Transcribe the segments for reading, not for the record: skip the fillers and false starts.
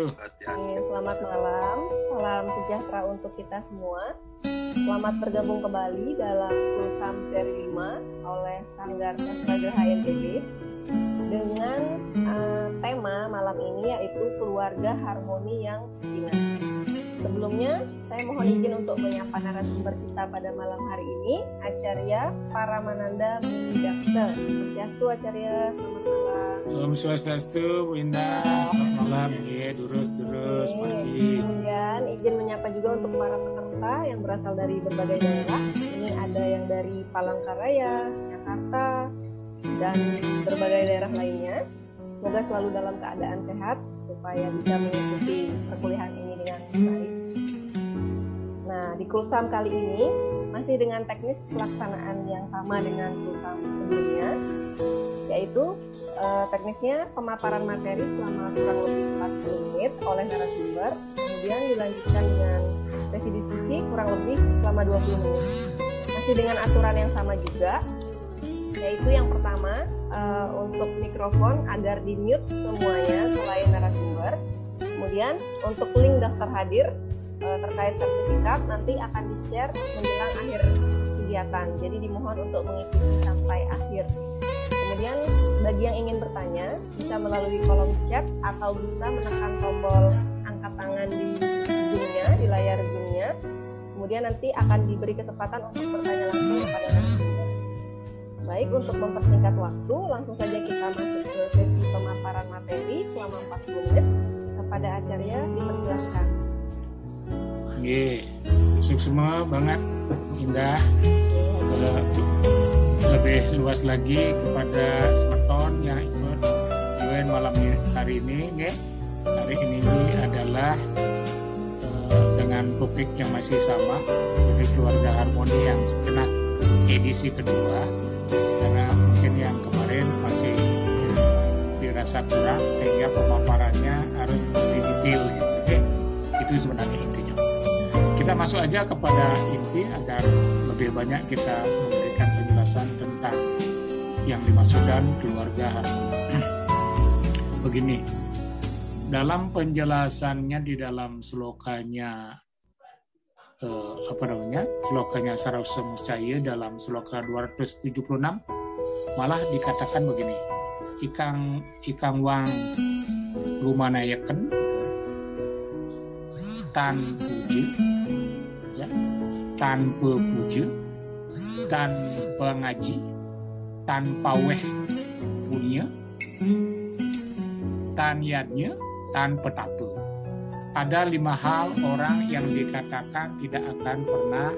Selamat malam, salam sejahtera untuk kita semua. Selamat bergabung kembali dalam Kulsam seri 5 oleh Sanggar Sastra Geraha NTB dengan tema malam ini yaitu keluarga harmoni yang sakinah. Sebelumnya, saya mohon izin untuk menyapa narasumber kita pada malam hari ini, Acarya Paramananda Mudaksa. Swastiastu Acarya, selamat malam. Om Swastiastu, Bu Indah, selamat malam. Durus, pagi. Kemudian izin menyapa juga untuk para peserta yang berasal dari berbagai daerah. Ini ada yang dari Palangkaraya, Jakarta, dan berbagai daerah lainnya. Semoga selalu dalam keadaan sehat supaya bisa mengikuti perkuliahan ini dengan baik. Nah, di Kulsam kali ini masih dengan teknis pelaksanaan yang sama dengan Kulsam sebelumnya, yaitu teknisnya pemaparan materi selama kurang lebih 40 menit oleh narasumber, kemudian dilanjutkan dengan sesi diskusi kurang lebih selama 20 menit. Masih dengan aturan yang sama juga, yaitu yang pertama untuk mikrofon agar di-mute semuanya selain narasumber. Kemudian untuk link daftar hadir terkait sertifikat nanti akan di-share menjelang akhir kegiatan. Jadi dimohon untuk mengikuti sampai akhir. Kemudian bagi yang ingin bertanya bisa melalui kolom chat atau bisa menekan tombol angkat tangan di Zoom-nya, di layar Zoom-nya. Kemudian nanti akan diberi kesempatan untuk bertanya langsung kepada narasumber. Baik, untuk mempersingkat waktu, langsung saja kita masuk ke sesi pemaparan materi selama 40 menit. Kepada Acarya, dipersilakan. Sukses semua banget, Indah. Lebih luas lagi kepada semeton yang ikut join malam hari ini. Hari ini adalah dengan topik yang masih sama, jadi keluarga harmoni yang sebenarnya edisi kedua. Karena mungkin yang kemarin masih dirasa kurang sehingga pemaparannya harus lebih detail gitu. Itu sebenarnya intinya. Kita masuk aja kepada inti agar lebih banyak kita memberikan penjelasan tentang yang dimaksudkan keluarga harmoni. Begini, dalam penjelasannya di dalam slokanya slokanya Sarasamosaya dalam sloka 276 malah dikatakan begini, ikang wang rumanayaken tan puji ya, tanpa puji, tanpa ngaji, tanpa weh punya, tan yadnya, tanpa tapu. Ada 5 hal orang yang dikatakan tidak akan pernah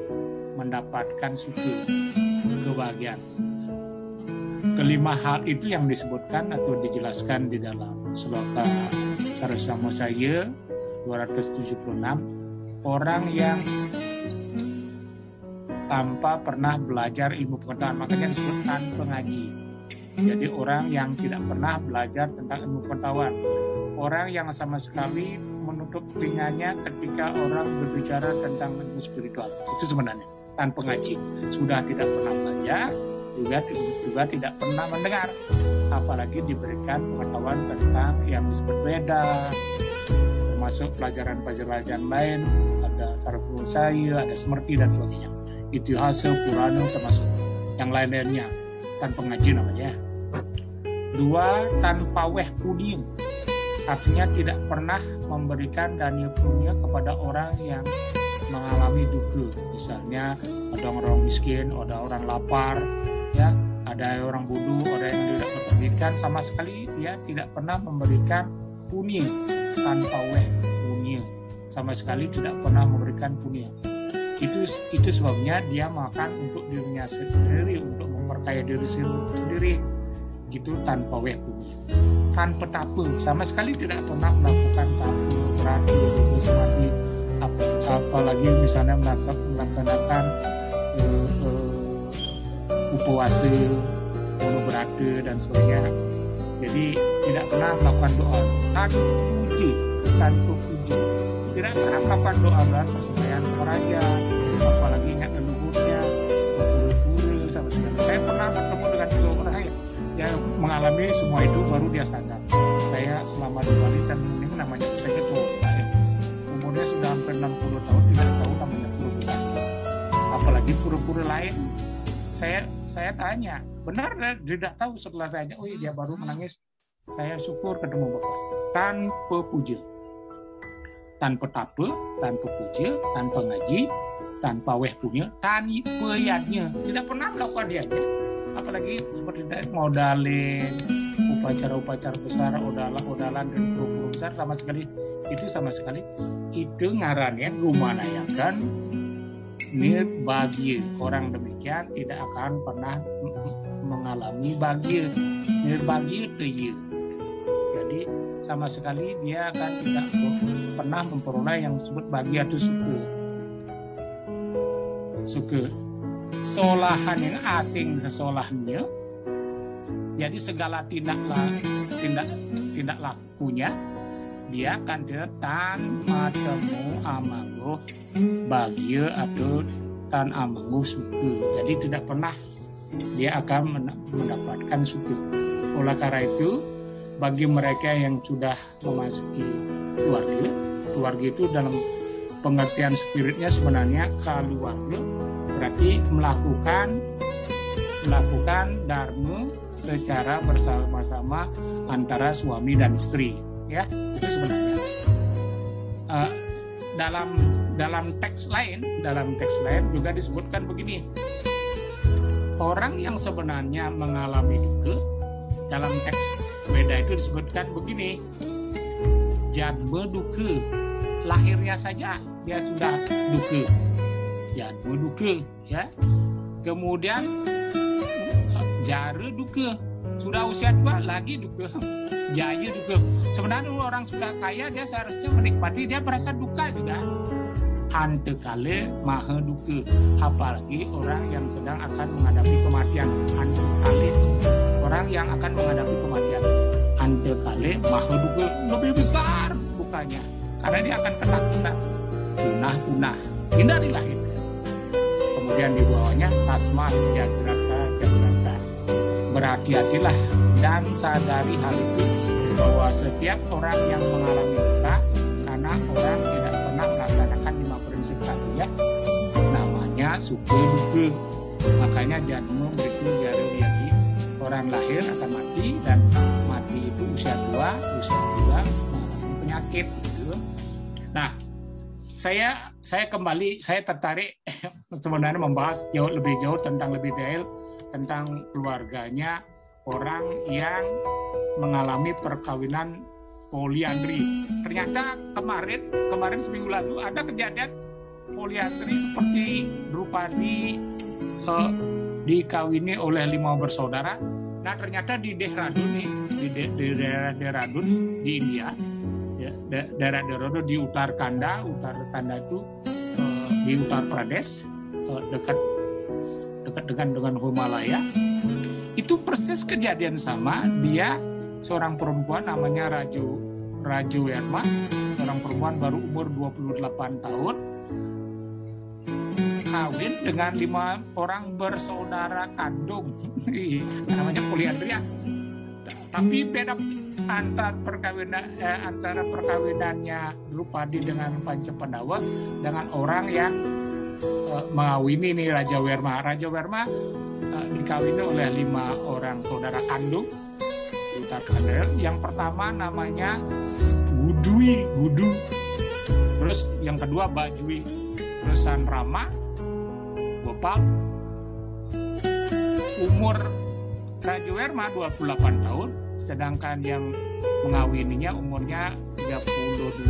mendapatkan suku kebahagiaan. Kelima hal itu yang disebutkan atau dijelaskan di dalam sloka Sarasamosaya 276. Orang yang tanpa pernah belajar ilmu pengetahuan, makanya disebut tanpa ngaji. Jadi orang yang tidak pernah belajar tentang ilmu pengetahuan, orang yang sama sekali menutup telinganya ketika orang berbicara tentang ilmu spiritual. Itu sebenarnya tanpa ngaji, sudah tidak pernah belajar, juga tidak pernah mendengar, apalagi diberikan pengetahuan tentang yang disebut Weda, termasuk pelajaran-pelajaran lain, ada Sarasamosaya, ada Semerti dan sebagainya. Itihasa, Purana, termasuk yang lain-lainnya, tanpa ngaji namanya. 2, tanpa weh puning, artinya tidak pernah memberikan dana punya kepada orang yang mengalami duka. Misalnya ada orang miskin, ada orang lapar, ya, ada orang bodoh, ada yang tidak berpendidikan, sama sekali dia tidak pernah memberikan punya, tanpa weh punya, sama sekali tidak pernah memberikan punya. Itu sebabnya dia makan untuk dirinya sendiri, untuk memperkaya diri sendiri. Itu tanpa weh punya. Tanpa tapu, sama sekali tidak pernah melakukan tapu, berarti, semati, apalagi misalnya melaksanakan upawasa, monobrata dan sebagainya. Jadi tidak pernah melakukan doa tanpa puji, tidak pernah melakukan doa dan persembahyaan raja, apalagi ingat leluhurnya, berpura-pura sama sekali. Saya pernah bertemu dengan seorang yang mengalami semua itu, baru dia sadar, saya saya selama di Bali kan ini namanya Pesakit tua, ya. Umurnya sudah hampir 60 tahun tidak tahu namanya pura Pesakit. Apalagi pura-pura lain. Saya tanya, benar tidak tahu setelah saya tanya, oh iya dia baru menangis. Saya syukur ketemu Bapak. Tanpa puja, tanpa tapa, tanpa puja, tanpa ngaji, tanpa weh punya, tanpa yadnya. Tidak pernah melakukan dianya. Apalagi seperti modalin, upacara-upacara besar, odalan dan pura-pura besar sama sekali. Itu ngarannya rumanayakan niat bahagia. Orang demikian tidak akan pernah mengalami bahagia. Niat bahagia itu. Jadi sama sekali dia akan tidak pernah memperoleh yang disebut bahagia itu suka. Solahan yang asing sesolahannya. Jadi segala tindak lakunya dia akan tanpa temu amangguh bahagia atau tan amangguh suka. Jadi tidak pernah dia akan mendapatkan suka. Oleh karena itu, bagi mereka yang sudah memasuki keluarga itu dalam pengertian spiritnya sebenarnya keluarga berarti melakukan dharma secara bersama-sama antara suami dan istri, ya itu sebenarnya. Dalam teks lain juga disebutkan begini, orang yang sebenarnya mengalami duka dalam teks Weda itu disebutkan begini, jadma duka, lahirnya saja dia sudah duka, jadma duka, ya. Kemudian jara duka, sudah usia tua lagi duka, jaya duka. Sebenarnya orang sudah kaya dia seharusnya menikmati, dia merasa duka juga. Hante kale maha duka, apalagi orang yang sedang akan menghadapi kematian. Hante kale orang yang akan menghadapi kematian, hante kale maha duka, lebih besar dukanya karena dia akan kena punah. Hindarilah itu. Kemudian di bawahnya tasmat jagrata, berhati-hatilah dan sadari hal itu, bahwa setiap orang yang mengalami duka karena orang tidak pernah melaksanakan 5 prinsip tadi, ya, namanya suka duka. Makanya jadmu itu jari liati, orang lahir akan mati, dan mati itu usia tua mengalami penyakit gitu. Nah, saya tertarik sebenarnya membahas lebih jauh tentang lebih detail tentang keluarganya orang yang mengalami perkawinan poliandri. Ternyata kemarin seminggu lalu ada kejadian poliandri seperti Drupadi dikawini oleh 5 bersaudara. Nah, ternyata di Dehradun di daerah Dehradun di India, daerah Dehradun di Uttar Kanda itu di Uttar Pradesh, dekat dengan Himalaya. Itu persis kejadian sama. Dia seorang perempuan namanya Raju Werma, seorang perempuan baru umur 28 tahun, kawin dengan 5 orang bersaudara kandung. Namanya poliandri. Tapi beda antara perkawinannya Drupadi dengan Pancapandawa dengan orang yang mengawini nih Raja Werma. Raja Werma dikawini oleh 5 orang saudara kandung di Uttar Kanda. Yang pertama namanya Gudu, terus yang kedua Bajui, terus Rama, Gopal. Umur Raja Werma 28 tahun, sedangkan yang mengawininya umurnya 32,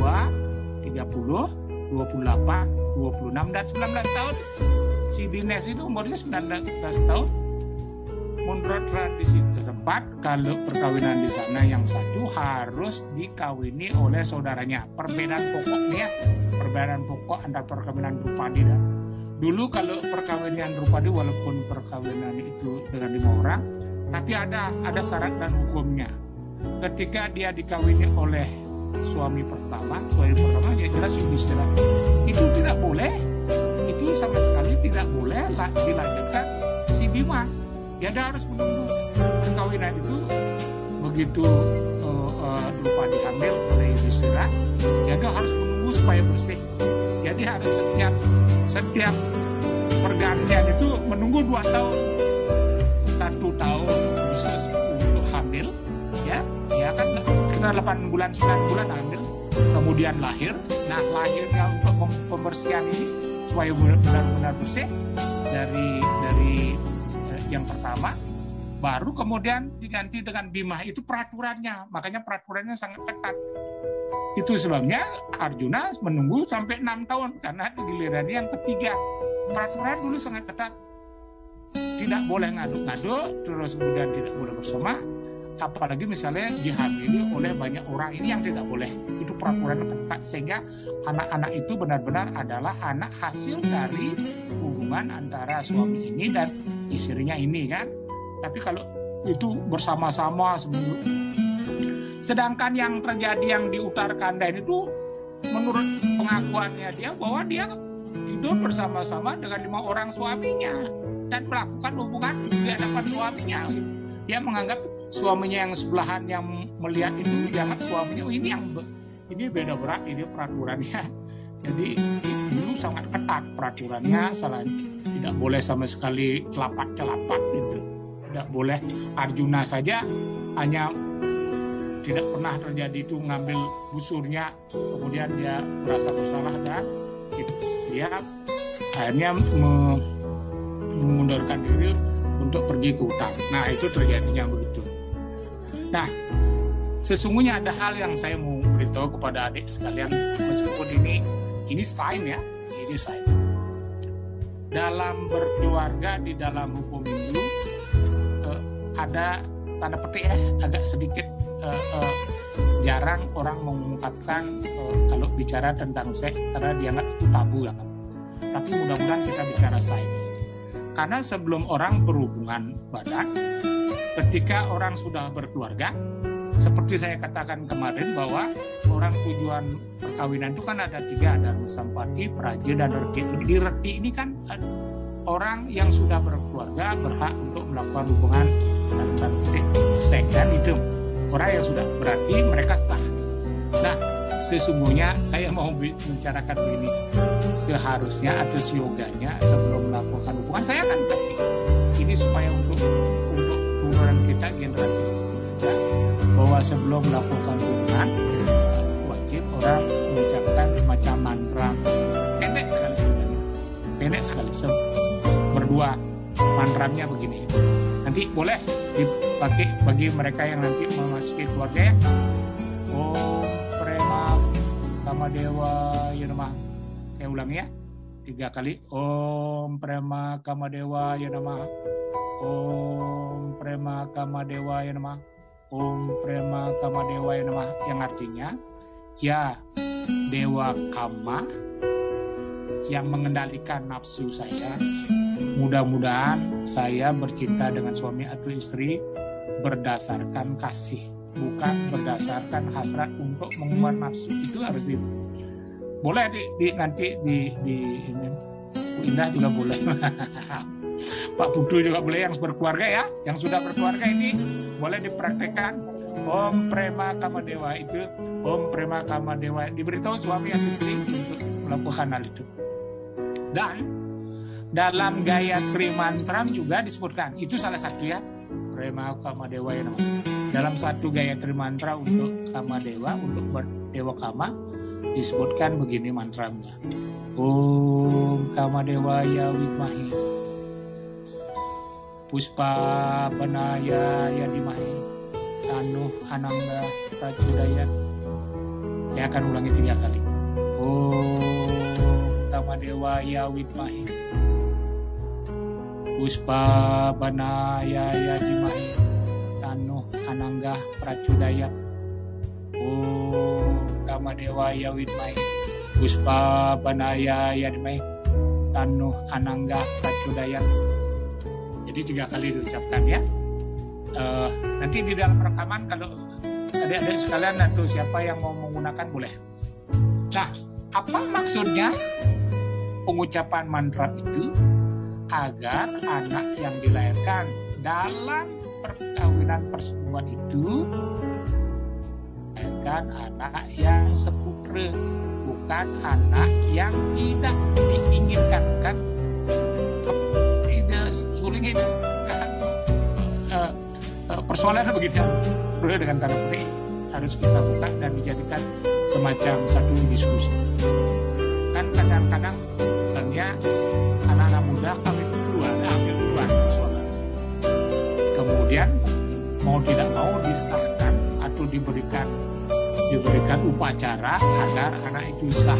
30, 28, 26 dan 19 tahun. Si Dinesh itu umurnya 19 tahun. Menurut tradisi setempat, kalau perkawinan di sana yang satu harus dikawini oleh saudaranya. Perbedaan pokok antara perkawinan Drupadi dan dulu. Kalau perkawinan Drupadi walaupun perkawinan itu dengan 5 orang, tapi ada syarat dan hukumnya. Ketika dia dikawini oleh suami pertama dia jelas Yudhistira. Itu tidak boleh. Itu sama sekali tidak boleh dilanjutkan si Bima. Dia harus menunggu perkawinan itu begitu berupa dihamil oleh Yudhistira, jadi harus menunggu supaya bersih. Jadi harus setiap pergantian itu menunggu 2 tahun, 1 tahun khusus untuk hamil, ya kan sekitar 8 bulan 9 bulan hamil, kemudian lahir. Nah, lahirnya untuk pembersihan ini supaya benar-benar bersih dari yang pertama, baru kemudian diganti dengan bimah. Itu peraturannya, makanya peraturannya sangat ketat. Itu sebabnya Arjuna menunggu sampai 6 tahun karena gilirannya yang ketiga. Peraturan dulu sangat ketat, tidak boleh ngaduk-ngaduk, terus kemudian tidak boleh bersama, apalagi misalnya dihamili oleh banyak orang, ini yang tidak boleh. Itu peraturan ketat, sehingga anak-anak itu benar-benar adalah anak hasil dari hubungan antara suami ini dan istrinya ini kan. Tapi kalau itu bersama-sama seminggu. Sedangkan yang terjadi yang di Utara Kandain itu menurut pengakuannya dia bahwa dia tidur bersama-sama dengan 5 orang suaminya dan melakukan hubungan di hadapan suaminya. Dia menganggap suaminya yang sebelahan yang melihat itu, dianggap suaminya ini beda berat, ini peraturannya. Jadi dulu sangat ketat peraturannya, tidak boleh sama sekali celapak-celapak gitu. Tidak boleh. Arjuna saja hanya tidak pernah terjadi itu ngambil busurnya, kemudian dia merasa bersalah dan dia akhirnya mengundurkan diri untuk pergi ke hutan. Nah, itu terjadinya begitu. Nah, sesungguhnya ada hal yang saya mau beritahu kepada adik sekalian, meskipun ini sign ya, ini sign. Dalam berkeluarga di dalam hukum Hindu ada tanda petik ya, agak sedikit jarang orang mengungkapkan kalau bicara tentang seks karena dianggap tabu lah kan. Tapi mudah-mudahan kita bicara sains. Karena sebelum orang berhubungan badan, ketika orang sudah berkeluarga, seperti saya katakan kemarin bahwa orang tujuan perkawinan itu kan ada 3, ada sampati, praja, dan reti. Di reti ini kan orang yang sudah berkeluarga berhak untuk melakukan hubungan dan seks, dan itu orang yang sudah berarti mereka sah. Nah, sesungguhnya saya mau membicarakan begini, seharusnya atau yoganya sebelum melakukan hubungan, saya akan kasih ini supaya untuk turunan kita generasi kita, bahwa sebelum melakukan hubungan wajib orang mengucapkan semacam mantra pendek sekali sebenarnya, pendek sekali berdua. Mantranya begini, nanti boleh dipakai bagi mereka yang nanti memasuki keluarga ya. Om Prema Kamadewa Yanamah. Saya ulangi ya, 3 kali. Om Prema Kamadewa Yanamah. Om Prema Kamadewa Yanamah. Om Prema Kamadewa Yanamah. Yang artinya, ya Dewa Kama yang mengendalikan nafsu saya, mudah-mudahan saya bercinta dengan suami atau istri berdasarkan kasih, bukan berdasarkan hasrat untuk mengumbar nafsu. Itu harus boleh nanti di ini. Bu Indah juga boleh. Pak Putu juga boleh, yang berkeluarga ya, yang sudah berkeluarga ini boleh dipraktekkan. Om Prema Kamadewa itu, Om Prema Kamadewa, diberitahu suami atau istri untuk melakukan hal itu. Dan dalam Gayatri Mantra juga disebutkan, itu salah satu ya, Prema Kamadewa ya. Dalam satu Gayatri Mantra untuk Kamadewa, untuk Dewa Kama, disebutkan begini mantranya. Om Kamadewa ya Widmahi, Puspa Banaya ya Dimahi, Tanuh Anangga Pracudaya. Saya akan ulangi 3 kali. Om Kamadewa ya Widmahi, Puspa Banaya ya Dimahi, Tanuh Anangga Pracudaya. Om Kamadewa ya Widmahi, Puspa Banaya ya Dimahi, Tanuh Anangga Pracudaya. Jadi 3 kali diucapkan ya. Nanti di dalam rekaman kalau adik-adik sekalian atau siapa yang mau menggunakan boleh. Nah, apa maksudnya pengucapan mantra itu? Agar anak yang dilahirkan dalam perkawinan persetubuhan itu bukan anak yang seputre, bukan anak yang tidak diinginkan, kan? Suling itu persoalannya begini, perlu dengan tanda petik harus kita buka dan dijadikan semacam satu diskusi. Kan kadang-kadang anak-anak muda kami ambil duluan persoalan. Kemudian mau tidak mau disahkan atau diberikan upacara agar anak itu sah.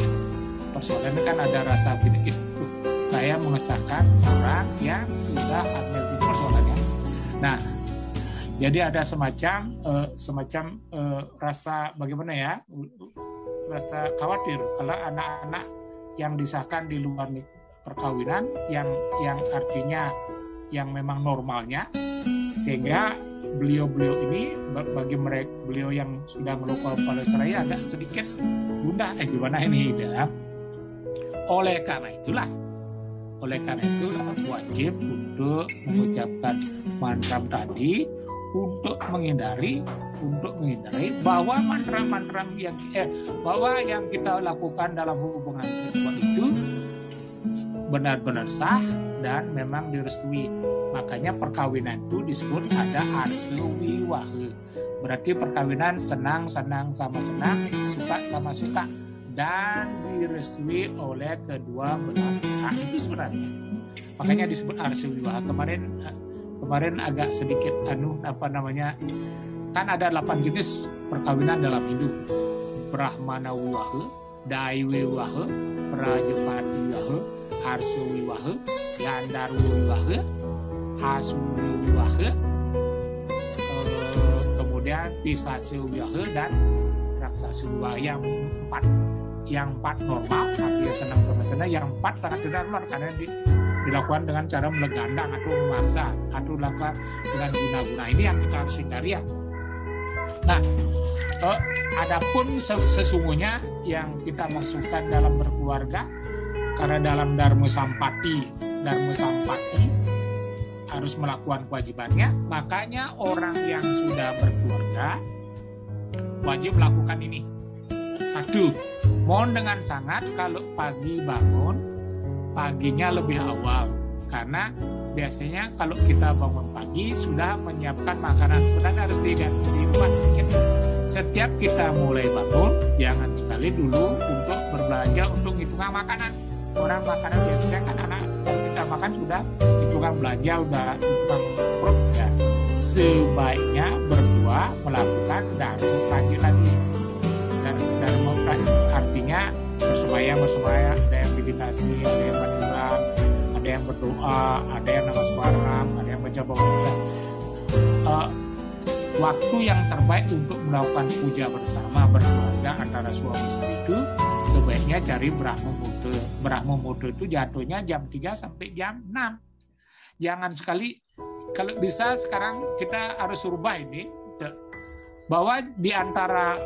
Persoalannya kan ada rasa itu. Saya mengesahkan orang yang sudah ambil itu persoalannya. Nah, jadi ada semacam rasa bagaimana ya, rasa khawatir kalau anak-anak yang disahkan di luar perkawinan yang artinya yang memang normalnya, sehingga beliau-beliau ini bagi mereka beliau yang sudah melakukan pada saya agak sedikit bunda gimana ini ya. Oleh karena itulah wajib untuk mengucapkan mantra tadi untuk menghindari bahwa mantra yang kita lakukan dalam hubungan seksual itu benar-benar sah dan memang direstui. Makanya perkawinan itu disebut ada arsewiwahe. Berarti perkawinan senang-senang sama senang, suka sama suka, dan direstui oleh kedua belah pihak. Itu sebenarnya. Makanya disebut arsewiwahe. Kemarin agak sedikit kan ada 8 jenis perkawinan dalam hidup. Brahmanawiwahe, Daiwiwahe, Prajapatiwahe, Arsewiwahe, Gandharwawiwahe, Asuriwahe, kemudian Pisasewiwahe dan Raksasewiwahe. Yang empat normal, artinya senang sama senang. Yang 4 sangat tidak normal karena dilakukan dengan cara melegandang atau memaksa atau dilakukan dengan guna-guna. Ini yang kita harus hindari ya. Nah, adapun sesungguhnya yang kita maksudkan dalam berkeluarga, karena dalam Dharma Sampati harus melakukan kewajibannya, makanya orang yang sudah berkeluarga wajib melakukan ini. 1, mohon dengan sangat kalau pagi bangun, paginya lebih awal. Karena biasanya kalau kita bangun pagi sudah menyiapkan makanan, sebenarnya harus dirubah sedikit. Setiap kita mulai bangun, jangan sekali dulu untuk berbelanja untuk hitungan makanan. Orang makanan biasanya kan anak kalau kita makan sudah hitungan belanja, udah hitungan perut ya. Sebaiknya berdua melakukan dharma prajit lagi. Dan dharma prajit artinya bersembahyang, ada yang meditasi, ada yang menyelam, ada yang berdoa, ada yang nama sembahyang, ada yang baca. Waktu yang terbaik untuk melakukan puja bersama berkeluarga antara suami istri itu sebaiknya cari Brahma Muhurta. Brahma Muhurta itu jatuhnya jam 3 sampai jam 6. Jangan sekali, kalau bisa sekarang kita harus rubah ini, bahwa di antara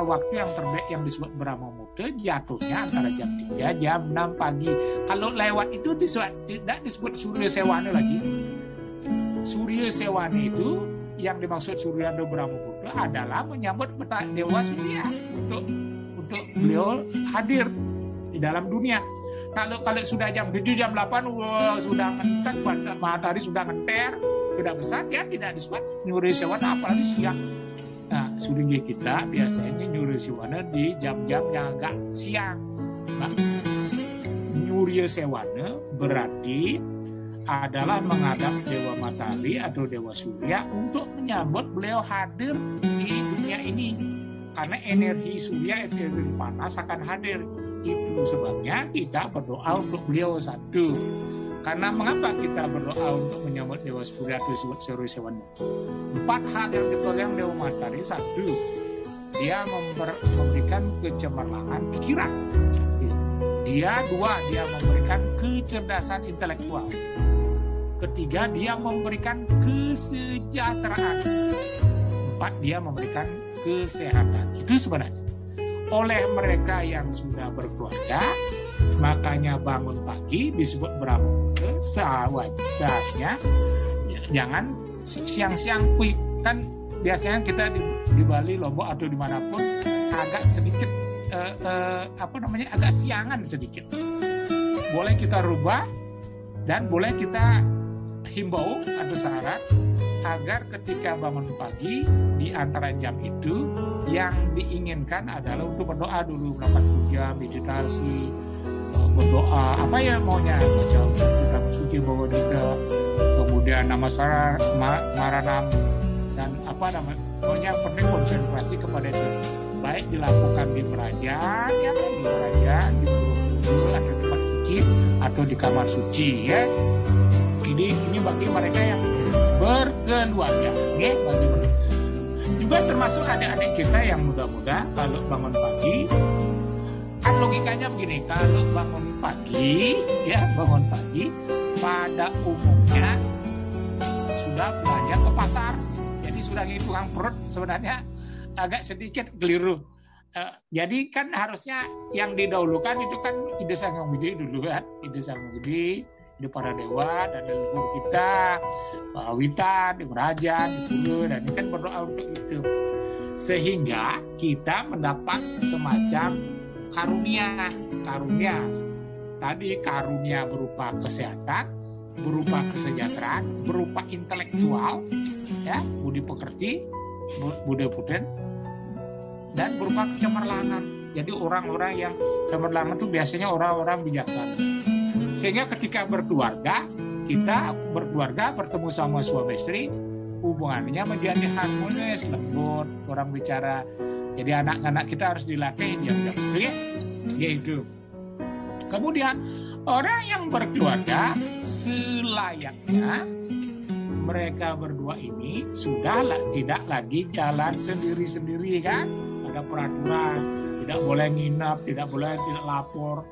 waktu yang terbaik yang disebut Brahma Muhurta jatuhnya antara jam 3 jam 6 pagi. Kalau lewat itu tidak disebut Surya Sewana lagi. Surya Sewana itu yang dimaksud Surya Brahma Muhurta adalah menyambut Dewa Surya untuk beliau hadir di dalam dunia. Kalau sudah jam 7 jam 8 sudah ngentek, matahari sudah ngenter, tidak besar, ya tidak disebut Surya Sewana apalagi siang. Nah, surya kita biasanya nyuri sewana di jam-jam yang agak siang. Nah, nyuri sewana berarti adalah menghadap Dewa Matahari atau Dewa Surya untuk menyambut beliau hadir di dunia ini. Karena energi surya, energi panas akan hadir. Itu sebabnya kita berdoa untuk beliau. 1. Karena mengapa kita berdoa untuk menyambut Dewa Surya atau Surya Sewana? 4 hal yang dipegang Dewa Matahari. 1, dia memberikan kecemerlangan pikiran. 2, dia memberikan kecerdasan intelektual. 3, dia memberikan kesejahteraan. 4, dia memberikan kesehatan. Itu sebenarnya. Oleh mereka yang sudah berkeluarga, makanya bangun pagi disebut Brahma Muhurta. Seharusnya jangan siang-siang kan biasanya kita di Bali, Lombok atau dimanapun agak sedikit agak siangan sedikit. Boleh kita rubah dan boleh kita himbau atau saran agar ketika bangun pagi di antara jam itu yang diinginkan adalah untuk berdoa dulu, melakukan puja, meditasi, berdoa apa ya maunya, baca kitab suci Bhagavad Gita, kemudian nama Maranam, dan apa namanya, pokoknya penting konsentrasi kepada itu. Baik dilakukan di kerajaan, ya, di kerajaan, di guru atau di tempat suci atau di kamar suci, ya. Ini bagi mereka yang berkeluarga, ya, juga termasuk adik-adik kita yang muda-muda. Kalau bangun pagi, kan logikanya begini, kalau bangun pagi pada umumnya sudah belanja ke pasar, jadi sudah ngitung perut, sebenarnya agak sedikit keliru. Jadi kan harusnya yang didahulukan itu kan ide Sang Hyang Widi dulu kan, ide Sang Hyang Widi, ide para dewa dan leluhur kita, Pak Witan, di kerajaan, di guru, dan ini kan berdoa untuk itu. Sehingga kita mendapat semacam karunia. Tadi karunia berupa kesehatan, berupa kesejahteraan, berupa intelektual, ya, budi pekerti, budi puten, dan berupa kecemerlangan. Jadi orang-orang yang cemerlangan itu biasanya orang-orang bijaksana. Sehingga ketika berkeluarga, kita berkeluarga bertemu sama suami istri, hubungannya menjadi harmonis, lembut, orang bicara. Jadi anak-anak kita harus dilatih diam-diam, ya? Yaitu. Kemudian orang yang berkeluarga selayaknya mereka berdua ini sudah tidak lagi jalan sendiri-sendiri kan? Ada peraturan, tidak boleh nginap, tidak lapor,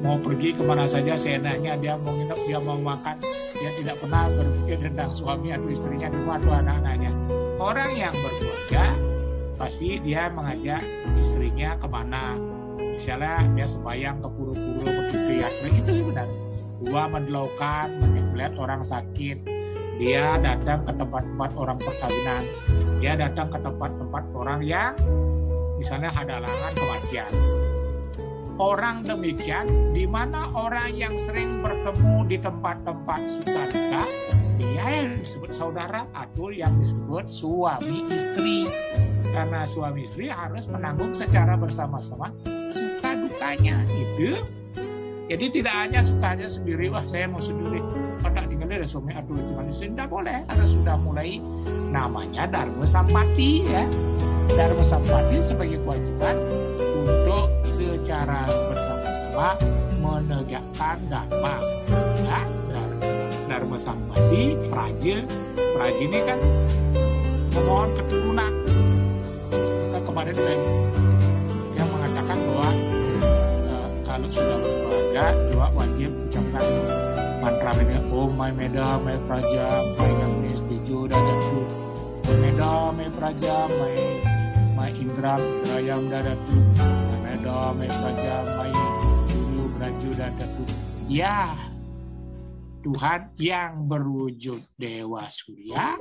mau pergi kemana saja seenaknya, dia mau nginap, dia mau makan, dia tidak pernah berpikir tentang suami atau istrinya atau anak-anaknya. Orang yang berkeluarga pasti dia mengajak istrinya kemana, misalnya dia sembahyang ke pura-pura, ke teater, itu benar. Dua mendelaukan, melihat orang sakit, dia datang ke tempat-tempat orang perkawinan, dia datang ke tempat-tempat orang yang misalnya halangan kematian. Orang demikian, di mana orang yang sering bertemu di tempat-tempat suka duka, dia yang disebut saudara atau yang disebut suami istri. Karena suami istri harus menanggung secara bersama-sama suka dukanya itu. Jadi tidak hanya sukanya sendiri, wah saya mau sendiri, pada tinggalnya ada suami atau istri, tidak boleh. Harus sudah mulai namanya Dharma Sampati, ya. Dharma Sampati sebagai kewajiban untuk secara bersama-sama menegakkan dharma. Ya, Dharma Sampati, praja ini kan memohon keturunan. Kemarin dia mengatakan bahwa kalau sudah berkeluarga juga wajib ucapkan mantra Om Mai Meda Mai Praja Mai Nangis Tijo Dadatu, Meda Mai Praja Mai Indra Rayam Dadatu, Meda Mai Praja Mai Julu Braju Dadatu. Ya, Tuhan yang berwujud Dewa Surya,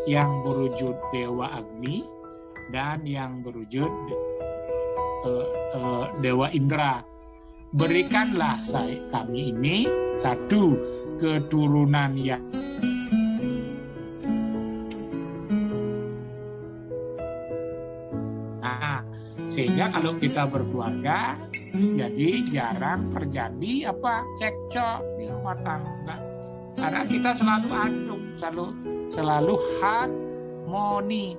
yang berwujud Dewa Agni, dan yang berwujud Dewa Indra, berikanlah kami ini satu keturunan yang sehingga kalau kita berkeluarga jadi jarang terjadi cekcok di rumah tangga, karena kita selalu adem, selalu harmoni.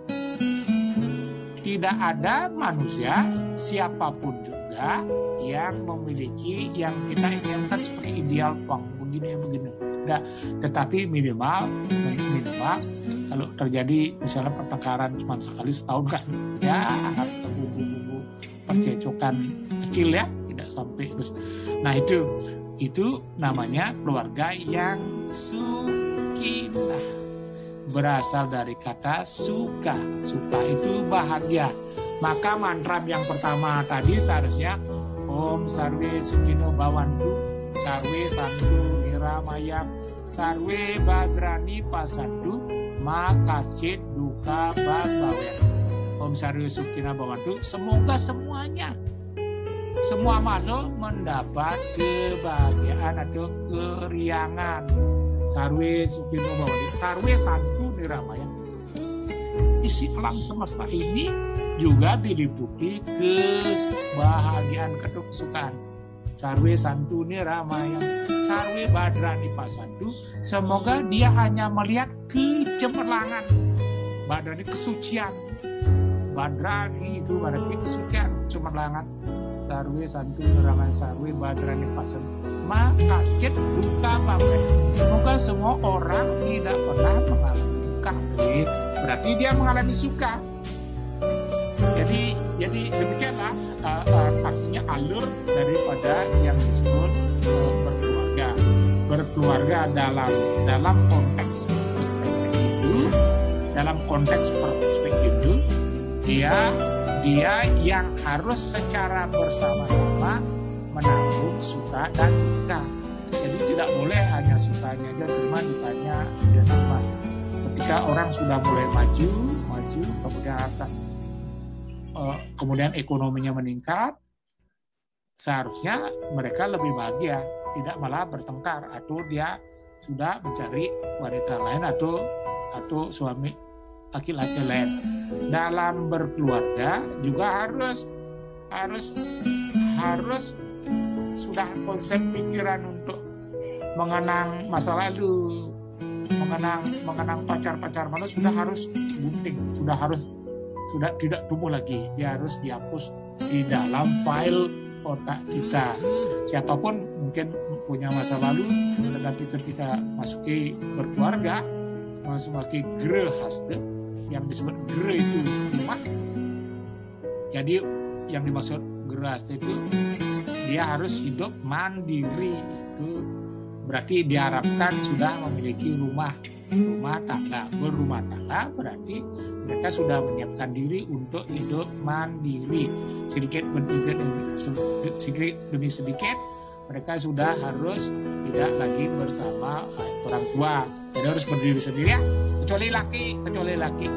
Tidak ada manusia siapapun juga yang memiliki yang kita inginkan seperti ideal begini. Nah, tetapi minimal kalau terjadi misalnya pertengkaran cuma sekali setahun kan, ya bumbu-bumbu percecokan kecil, ya, tidak sampai terus. Nah itu namanya keluarga yang sukinah. Berasal dari kata suka itu bahagia. Maka mantra yang pertama tadi seharusnya Om Sarwe Sukino Bawantu, Sarwe Santu Niramaya, Sarwe Badrani Pasantu, Makasih kababawen. Om Saryo Sukina Bawantu, semoga semuanya, semua makhluk mendapat kebahagiaan atau keriangan. Sarwe Sukina Bawantu, Sarwe Santu Niramaya. Isi alam semesta ini juga diliputi kebahagiaan, kesukaan. Sarwe Santu Niramaya, Sarwe Badrani Pasantu. Semoga dia hanya melihat kecemerlangan. Badrani kesucian. Badrani itu berarti kesucian, cemerlangan. Sarwe Santu Niramaya, Sarwe Badrani Pasantu. Maka cet duka bawe. Semoga semua orang tidak pernah mengalami duka. Berarti dia mengalami suka. Jadi demikianlah artinya alur daripada yang disebut berkeluarga. Berkeluarga dalam konteks perspektif Hindu, dalam konteks perspektif Hindu, dia yang harus secara bersama-sama menanggung suka dan duka. Jadi tidak boleh hanya sukanya dia terima, dukanya dia terima. Ketika orang sudah mulai maju, kemudian ekonominya meningkat, seharusnya mereka lebih bahagia, tidak malah bertengkar atau dia sudah mencari wanita lain atau suami laki-laki lain. Dalam berkeluarga juga harus sudah konsep pikiran untuk mengenang masa lalu, mengenang pacar-pacar mana sudah harus bunting, sudah tidak tumbuh lagi, dia harus dihapus di dalam file otak kita. Siapapun mungkin punya masa lalu, tetapi ketika masuki berkeluarga, masuki grehasta, yang disebut gre itu rumah. Jadi yang dimaksud grehasta itu dia harus hidup mandiri, itu berarti diharapkan sudah memiliki rumah tangga. Berumah tangga berarti mereka sudah menyiapkan diri untuk hidup mandiri. Sedikit demi sedikit mereka sudah harus tidak lagi bersama orang tua. Jadi harus berdiri sendiri ya. Kecuali laki.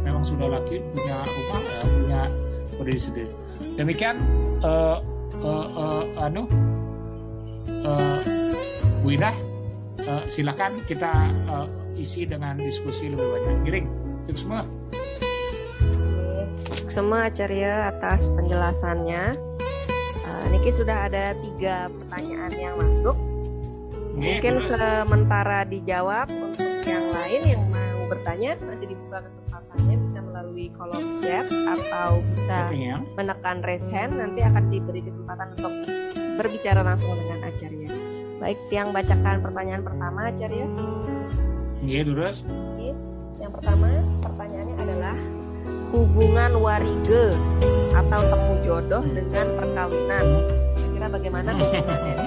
Memang sudah laki punya rumah, punya berdiri sendiri. Demikian Bu Indah, silakan kita isi dengan diskusi lebih banyak. Giring, cuk semua. Semua Acarya atas penjelasannya. Niki sudah ada 3 pertanyaan yang masuk. Mungkin sementara dijawab. Untuk yang lain yang mau bertanya masih dibuka kesempatannya, bisa melalui kolom chat atau bisa menekan raise hand. Nanti akan diberi kesempatan untuk berbicara langsung dengan Acarya. Baik, yang bacakan pertanyaan pertama Acarya. Iya, terus. Yang pertama, pertanyaannya adalah hubungan warige atau temu jodoh dengan perkawinan. Kira-kira bagaimana hubungannya?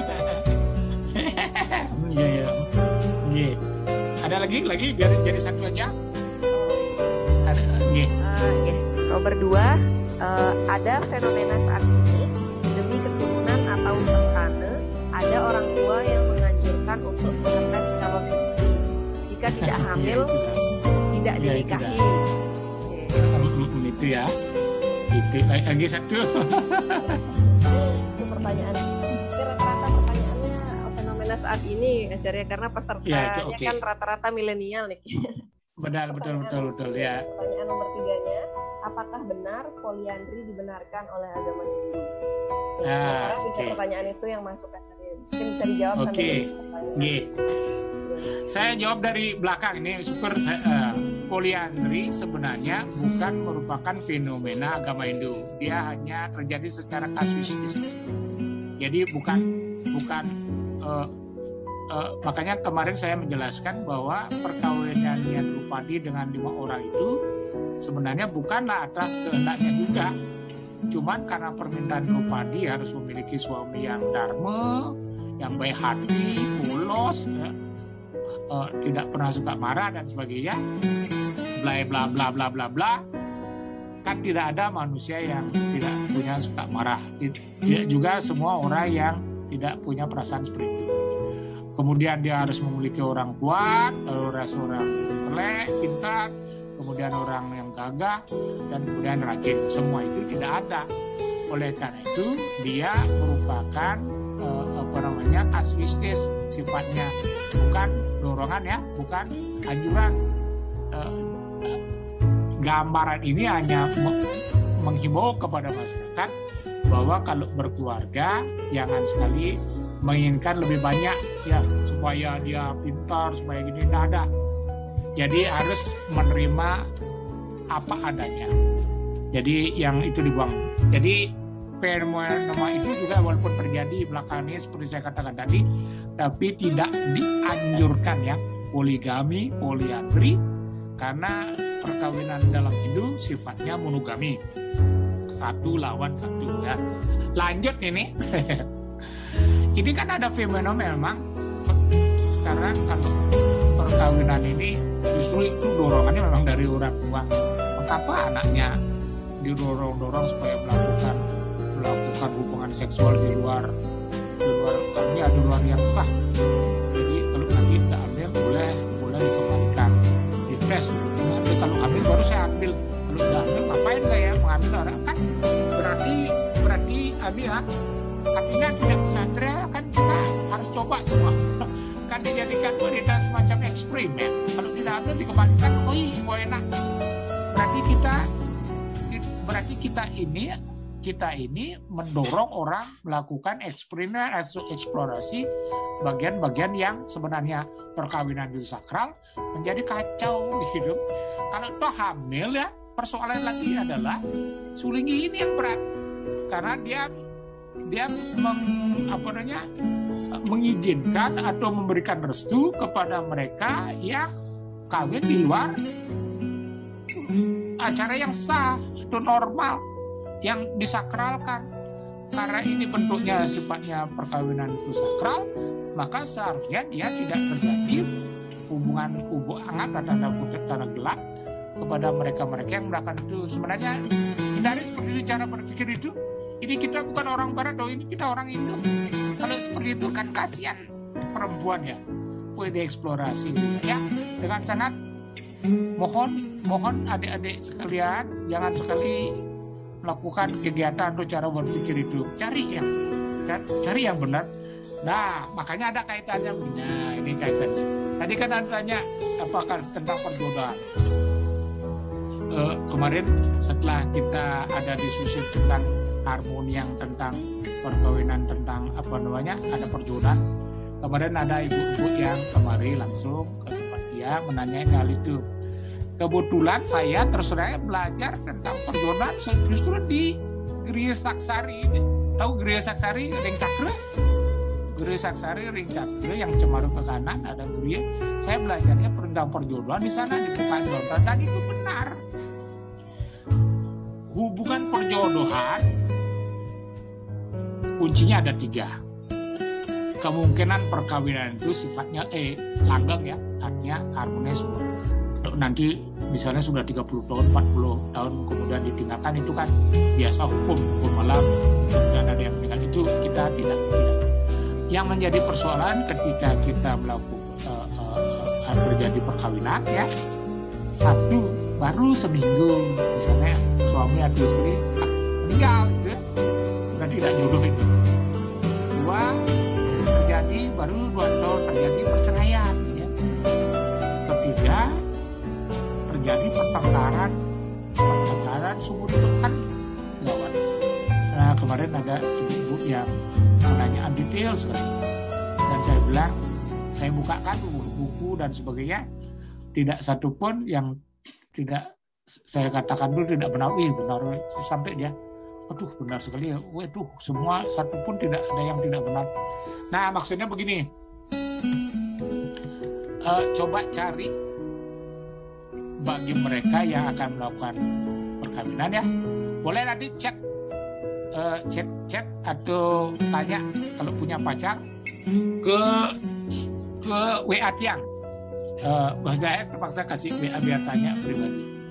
Iya. Ada lagi biar jadi satu aja. Ada. Nomor 2, ada fenomena saat ini demi keturunan atau sentane, ada orang tua yang menganjurkan untuk mengetes calon istri. Jika tidak hamil, tidak dinikahi. Itu ya. Itu lagi satu. Itu pertanyaan. Rata-rata pertanyaannya fenomena saat ini, Acarya, karena pesertanya kan rata-rata milenial nih. Betul ya. Pertanyaan nomor 3-nya, apakah benar poliandri dibenarkan oleh agama Hindu? Sekarang 3 pertanyaan itu yang masuk, Acarya. Mungkin bisa dijawab sambil pertanyaan. Saya jawab dari belakang ini. Poliandri sebenarnya bukan merupakan fenomena agama Hindu. Dia hanya terjadi secara kasuistis. Jadi bukan makanya kemarin saya menjelaskan bahwa perkawinan Niat Drupadi dengan 5 orang itu sebenarnya bukanlah atas kehendaknya juga. Cuman karena permintaan Drupadi harus memiliki suami yang dharma, yang baik hati, polos, tidak pernah suka marah dan sebagainya, bla bla bla bla bla. Kan tidak ada manusia yang tidak punya suka marah. Tidak juga semua orang yang tidak punya perasaan seperti itu. Kemudian dia harus memiliki orang kuat, harus orang intelek, pintar, kemudian orang yang gagah, dan kemudian rajin. Semua itu tidak ada. Oleh karena itu dia merupakan kasuistis sifatnya, bukan dorongan ya, bukan anjuran. Gambaran ini hanya menghimbau kepada masyarakat bahwa kalau berkeluarga jangan sekali menginginkan lebih banyak ya, supaya dia pintar, supaya gini, tidak ada. Jadi harus menerima apa adanya. Jadi yang itu dibuang. Jadi fenomena itu juga walaupun terjadi belakangan ini seperti saya katakan tadi, tapi tidak dianjurkan ya, poligami, poliandri, karena perkawinan dalam Hindu sifatnya monogami, satu lawan satu ya. Lanjut ini. Ini kan ada fenomena memang sekarang kalau perkawinan ini justru itu dorongannya memang dari orang tua. Mengapa anaknya didorong-dorong supaya melakukan hubungan seksual di luar yang sah. Jadi kalau nanti tidak ambil boleh dikembalikan, dites. Nanti kalau ambil baru saya ambil. Kalau tidak ambil ngapain saya mengambil orang, kan berarti ambil ya. Artinya tidak kesatria kan kita harus coba semua. Kan dijadikan wanita semacam eksperimen. Kalau tidak ambil dikembalikan, enak. Berarti kita ini mendorong orang melakukan eksperimen atau eksplorasi bagian-bagian yang sebenarnya perkawinan itu sakral menjadi kacau di hidup. Kalau toh hamil ya, persoalan lagi adalah sulingi ini yang berat karena dia mengizinkan atau memberikan restu kepada mereka yang kawin di luar acara yang sah atau normal yang disakralkan. Karena ini bentuknya sifatnya perkawinan itu sakral, maka seharusnya dia tidak terjadi hubungan hangat dan tanda gelap kepada mereka-mereka yang melakukan itu. Sebenarnya hindari seperti itu cara berpikir itu. Ini kita bukan orang barat, ini kita orang Indo. Kalau seperti itu kan kasihan perempuan ya, boleh dieksplorasi ya. Dengan sangat mohon adik-adik sekalian jangan sekali melakukan kegiatan atau cara berpikir itu. Cari yang benar. Nah, makanya ada kaitannya. Nah, ini kaitannya. Tadi kan ada tanya apakah tentang perjodohan. Kemarin setelah kita ada diskusi tentang harmoni yang tentang perkawinan, tentang ada perjodohan. Kemarin ada ibu-ibu yang kemari langsung ke tempat dia menanyai hal itu. Kebetulan saya terserah belajar tentang perjodohan justru di Gereja Saksari. Tahu Gereja Saksari Ring Cakra? Gereja Saksari Ring Cakra yang Cemaru ke kanan ada gereja. Saya belajarnya tentang perjodohan di sana di Bukaan Lontar, dan itu benar. Hubungan perjodohan kuncinya ada 3. Kemungkinan perkawinan itu sifatnya langgeng ya, artinya harmonis. Nanti misalnya sudah 30 tahun, 40 tahun kemudian ditinggalkan, itu kan biasa hukum malam, kemudian ada yang tinggal, itu kita tidak. Yang menjadi persoalan ketika kita melakukan terjadi perkawinan ya, 1 baru seminggu misalnya suami atau istri meninggal gitu, bukan tidak jodoh itu. 2 terjadi baru 2 tahun terjadi perceraian ya. 3 terjadi pertengkaran sumur hidup kan lawan. Nah, kemarin ada ibu yang menanyakan detail sekali, dan saya bilang, saya bukakan buku dan sebagainya, tidak satupun yang tidak saya katakan dulu tidak benar. Benar sampai dia, aduh benar sekali ya, semua satupun tidak ada yang tidak benar. Nah, maksudnya begini, coba cari bagi mereka yang akan melakukan perkawinan ya, boleh nanti chat atau tanya kalau punya pacar ke WA Tiang. Saya terpaksa kasih WA biar tanya pribadi.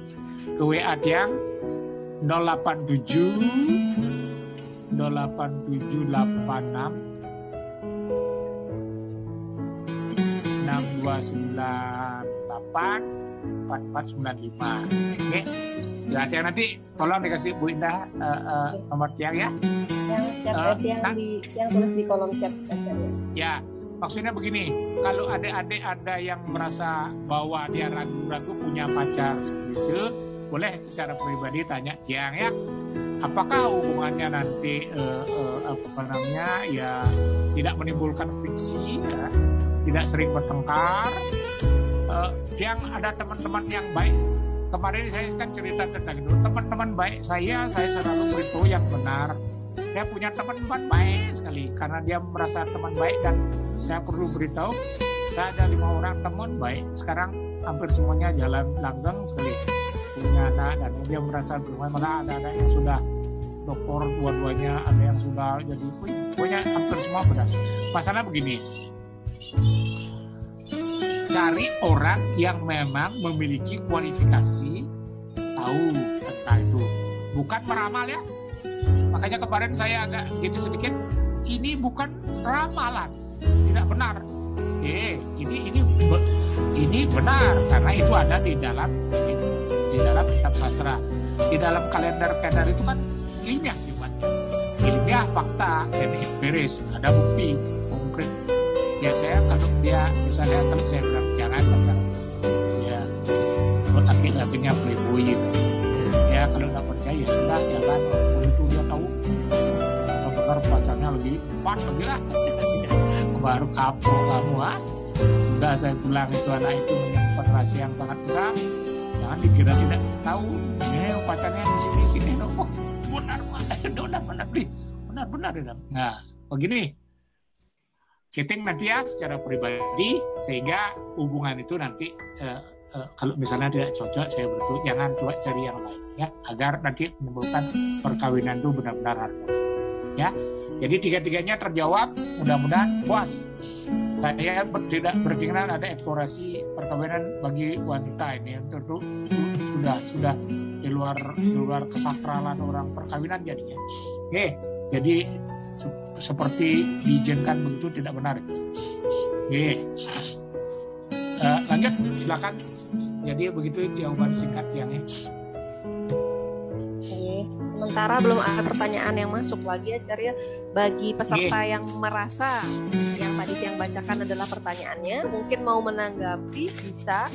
Ke WA Tiang 087 86 6298 4495. Oke. Berarti nanti tolong dikasih Bu Indah nomor tiang ya. Yang tulis di kolom chat aja ya. Ya, maksudnya begini, kalau adik-adik ada yang merasa bahwa dia ragu-ragu punya pacar seperti itu, boleh secara pribadi tanya tiang ya. Apakah hubungannya nanti ya tidak menimbulkan friksi, ya, tidak sering bertengkar. Tiang ada teman-teman yang baik. Kemarin saya kan cerita tentang itu. Teman-teman baik saya selalu beritahu yang benar. Saya punya teman-teman baik sekali karena dia merasa teman baik dan saya perlu beritahu. Saya ada 5 orang teman baik. Sekarang hampir semuanya jalan langgeng sekali. Punya anak dan dia merasa bermain. Malah ada anak yang sudah doktor dua-duanya, ada yang sudah jadi pokoknya hampir semua benar. Masalah begini. Cari orang yang memang memiliki kualifikasi tahu tentang itu, bukan meramal ya. Makanya kemarin saya agak gitu sedikit, ini bukan ramalan, tidak benar. Ini benar karena itu ada di dalam kitab sastra, di dalam kalender itu kan ilmiah sifatnya, ilmiah fakta dan empiris, ada bukti konkret. Ya kalau saya bilang jangan pacaran, ya buat laki-lakinya playboy gitu. Ya kalau nggak percaya ya sudah jalan, itu dia tahu benar pacarnya lebih empat lagi lah. Baru kapok kamu sudah saya bilang itu anak itu menyimpan rahasia yang sangat besar. Jangan dikira tidak tahu. Pacarnya di sini. Oh benar. Nah begini. Chatting nanti ya secara pribadi sehingga hubungan itu nanti kalau misalnya tidak cocok saya beritahu jangan coba cari yang lain ya agar nanti menimbulkan perkawinan itu benar-benar harmonis ya. Jadi tiga-tiganya terjawab, mudah-mudahan puas. Saya tidak berkeinginan ada eksplorasi perkawinan bagi wanita ini tentu sudah di luar kesakralan orang perkawinan jadinya. Oke, jadi seperti diizinkan begitu tidak benar. Oke. Lanjut silakan. Jadi begitu jawaban singkat yang sementara belum ada pertanyaan yang masuk lagi ya Carya. Bagi peserta yang merasa yang tadi yang bacakan adalah pertanyaannya, mungkin mau menanggapi bisa.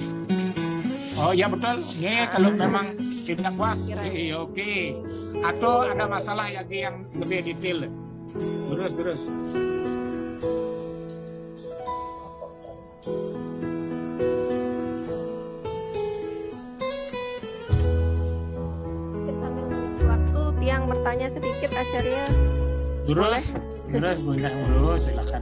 Oh ya betul. Kalau memang tidak puas, oke. Atau ada masalah yang lebih detail. Terus. Mungkin sambil mengisi waktu, Tiang bertanya sedikit Acarya. Terus Bunda terus silakan.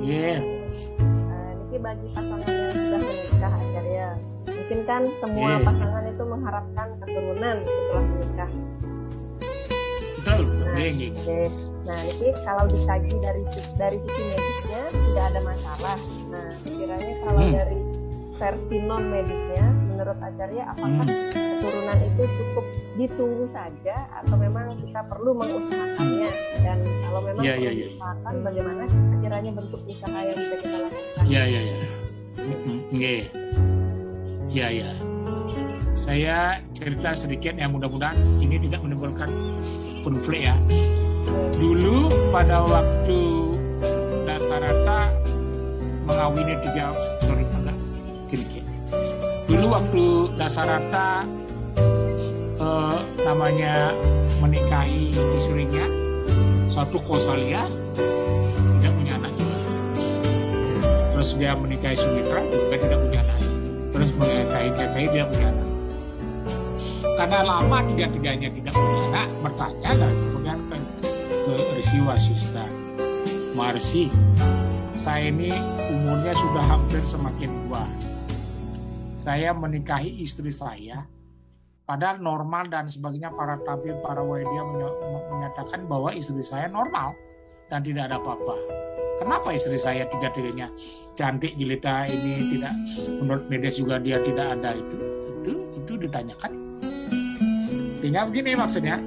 Ini bagi pasangan yang sudah menikah Acarya. Mungkin kan semua pasangan itu mengharapkan keturunan setelah menikah. Betul. Nah, ini kalau dikaji dari sisi medisnya tidak ada masalah. Nah, sekiranya kalau dari versi non medisnya, menurut Acarya, apakah keturunan itu cukup ditunggu saja atau memang kita perlu mengusahakannya? Dan kalau memang perlu diusahakan, bagaimana sekiranya bentuk usaha yang bisa kita lakukan? Ya. Saya cerita sedikit ya, mudah-mudahan ini tidak menimbulkan konflik ya. Dulu pada waktu Dasarata mengawini Dulu waktu Dasarata namanya menikahi istrinya, satu Kausalya tidak punya anak juga. Terus dia menikahi Sumitra juga tidak punya anak. Terus menikahi Kekai dia punya anak. Karena lama tiga-tiganya tidak punya anak, bertanya lah kemudian ke Rishi Wasista, Maharishi, saya ini umurnya sudah hampir semakin tua. Saya menikahi istri saya, padahal normal dan sebagainya para tabib, para waidya menyatakan bahwa istri saya normal dan tidak ada apa-apa. Kenapa istri saya tiga-tiganya cantik jelita ini tidak, menurut medis juga dia tidak ada itu ditanyakan. Sehingga begini maksudnya,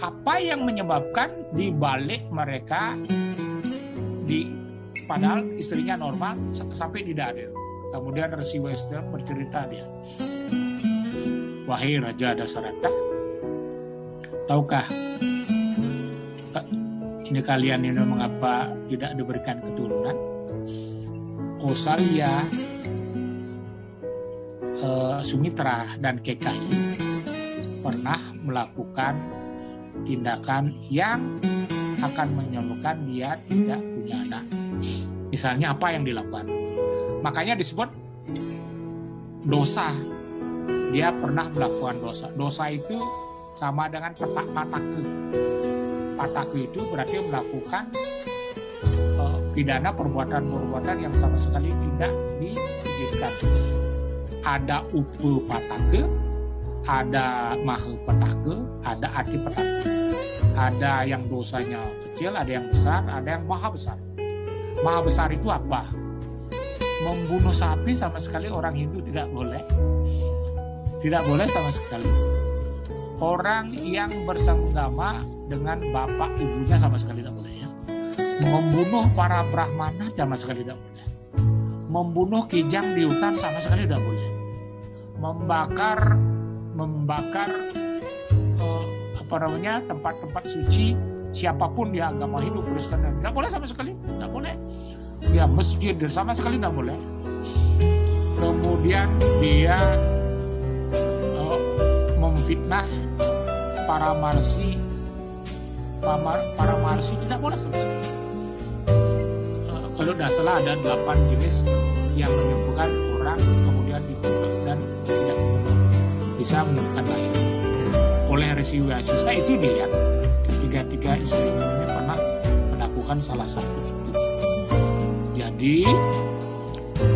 apa yang menyebabkan di balik mereka padahal istrinya normal sampai tidak adil? Kemudian Resi Wasista bercerita dia, wahai Raja Dasarata, tahukah ini kalian ini mengapa tidak diberikan keturunan? Kausalya, Sumitra dan Kekayi pernah melakukan tindakan yang akan menyebabkan dia tidak punya anak. Misalnya apa yang dilakukan? Makanya disebut dosa. Dia pernah melakukan dosa. Dosa itu sama dengan patake. Patake itu berarti melakukan pidana perbuatan-perbuatan yang sama sekali tidak diizinkan. Ada upe patake, ada mahe patake, ada ati patake. Ada yang dosanya kecil, ada yang besar, ada yang maha besar. Maha besar itu apa? Membunuh sapi sama sekali orang Hindu tidak boleh. Tidak boleh sama sekali. Orang yang bersenggama dengan bapak ibunya sama sekali tidak boleh. Ya. Membunuh para brahmana sama sekali tidak boleh. Membunuh kijang di hutan sama sekali tidak boleh. Membakar tempat-tempat suci siapapun di agama Hindu, Kristen, tidak boleh sama sekali, tidak boleh. Ya masjid sama sekali tidak boleh. Kemudian dia memfitnah para marsi tidak boleh sama sekali. Kalau tidak salah ada 8 jenis yang menyembuhkan orang kemudian dibunuh dan tidak bisa menyembuhkan lahir. Oleh Resi Wasista itu dilihat ketiga-tiga istri ini pernah melakukan salah satu itu. Jadi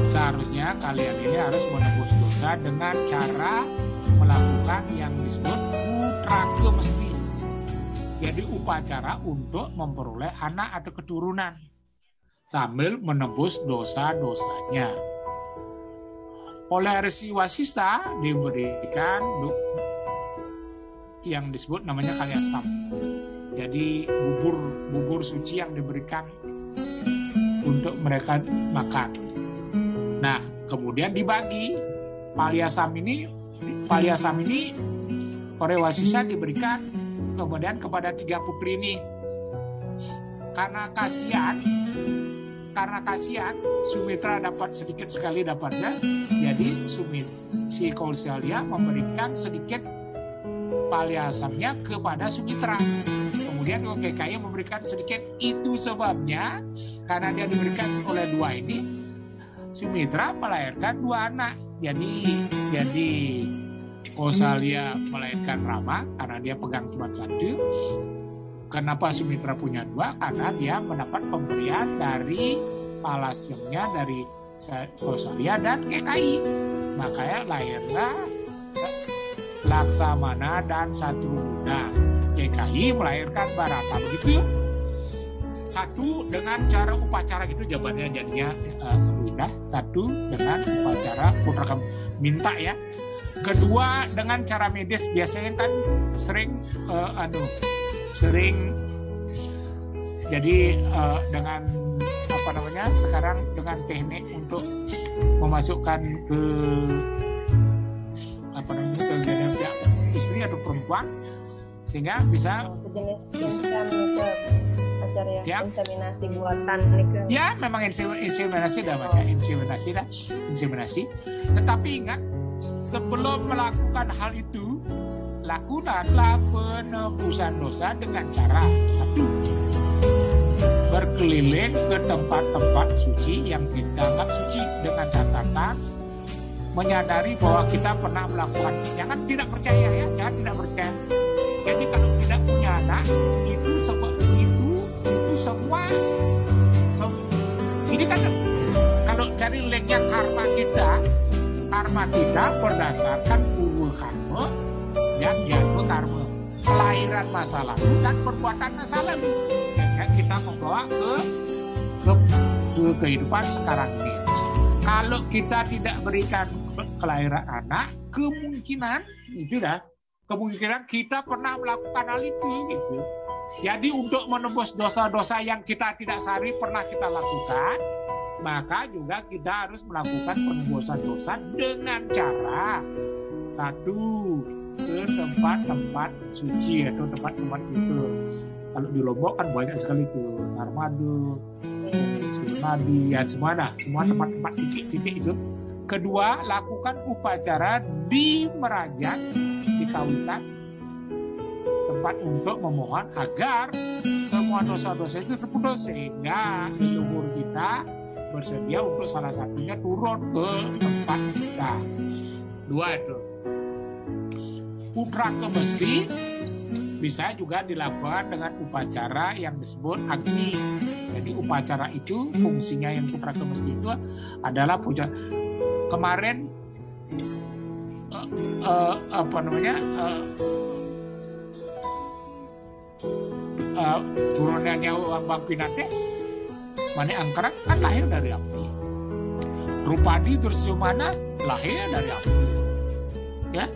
seharusnya kalian ini harus menebus dosa dengan cara melakukan yang disebut putraka mesti. Jadi upacara untuk memperoleh anak atau keturunan sambil menebus dosa-dosanya. Oleh Resi Wasista diberikan yang disebut namanya kalyasam. Jadi bubur suci yang diberikan untuk mereka makan. Nah, kemudian dibagi palyasam ini oleh Wasista diberikan kemudian kepada 3 putri ini. Karena kasihan Sumitra dapat sedikit sekali dapatnya, jadi si Kausalya memberikan sedikit palyasamnya kepada Sumitra. Kemudian Kekayi memberikan sedikit. Itu sebabnya karena dia diberikan oleh 2 ini, Sumitra melahirkan 2 anak. Jadi Kausalya melahirkan Rama karena dia pegang cuma 1. Kenapa Sumitra punya 2? Karena dia mendapat pemberian dari palasyemnya dari Kausalya dan Kekayi. Makanya lahirlah Laksamana dan Satruguna. Kekayi melahirkan Bharata, begitu. Satu dengan cara upacara gitu jawabannya jadinya indah. Satu dengan upacara putra minta ya. Kedua dengan cara medis, biasanya kan sering jadi dengan sekarang dengan teknik untuk memasukkan ke ke istri atau perempuan sehingga bisa sejenis acara ya, inseminasi buatan nikah. Ya memang inseminasi namanya inseminasi. Tetapi ingat, sebelum melakukan hal itu, lakukanlah penebusan dosa dengan cara satu, berkeliling ke tempat-tempat suci yang kita anggap suci dengan catatan menyadari bahwa kita pernah melakukan. Jangan tidak percaya ya, jangan tidak percaya. Jadi kalau tidak punya anak itu semua ini kan kalau cari linknya karma kita berdasarkan purwa karma dan janma karma, kelahiran masa lalu dan perbuatan masa lalu, sehingga kita membawa ke kehidupan sekarang ini. Kalau kita tidak berikan kelahiran anak, kemungkinan kita pernah melakukan hal itu gitu. Jadi untuk menebus dosa-dosa yang kita tidak sadari pernah kita lakukan, maka juga kita harus melakukan penebusan dosa dengan cara satu, ke tempat-tempat suci atau tempat-tempat itu. Kalau di Lombok kan banyak sekali tuh, Narmadu, Surinadi, ya semua tempat-tempat titik-titik itu. Kedua, lakukan upacara di Merajan, di Kawitan, tempat untuk memohon agar semua dosa-dosa itu terputus, sehingga leluhur kita bersedia untuk salah satunya turun ke tempat kita. Dua itu. Putra ke besi bisa juga dilakukan dengan upacara yang disebut Agni. Jadi upacara itu fungsinya yang putra ke besi itu adalah puja. Kemarin turunannya Bang Pinate Mane Angkara kan lahir dari api. Rupadi Dursyumana lahir dari api. Ya.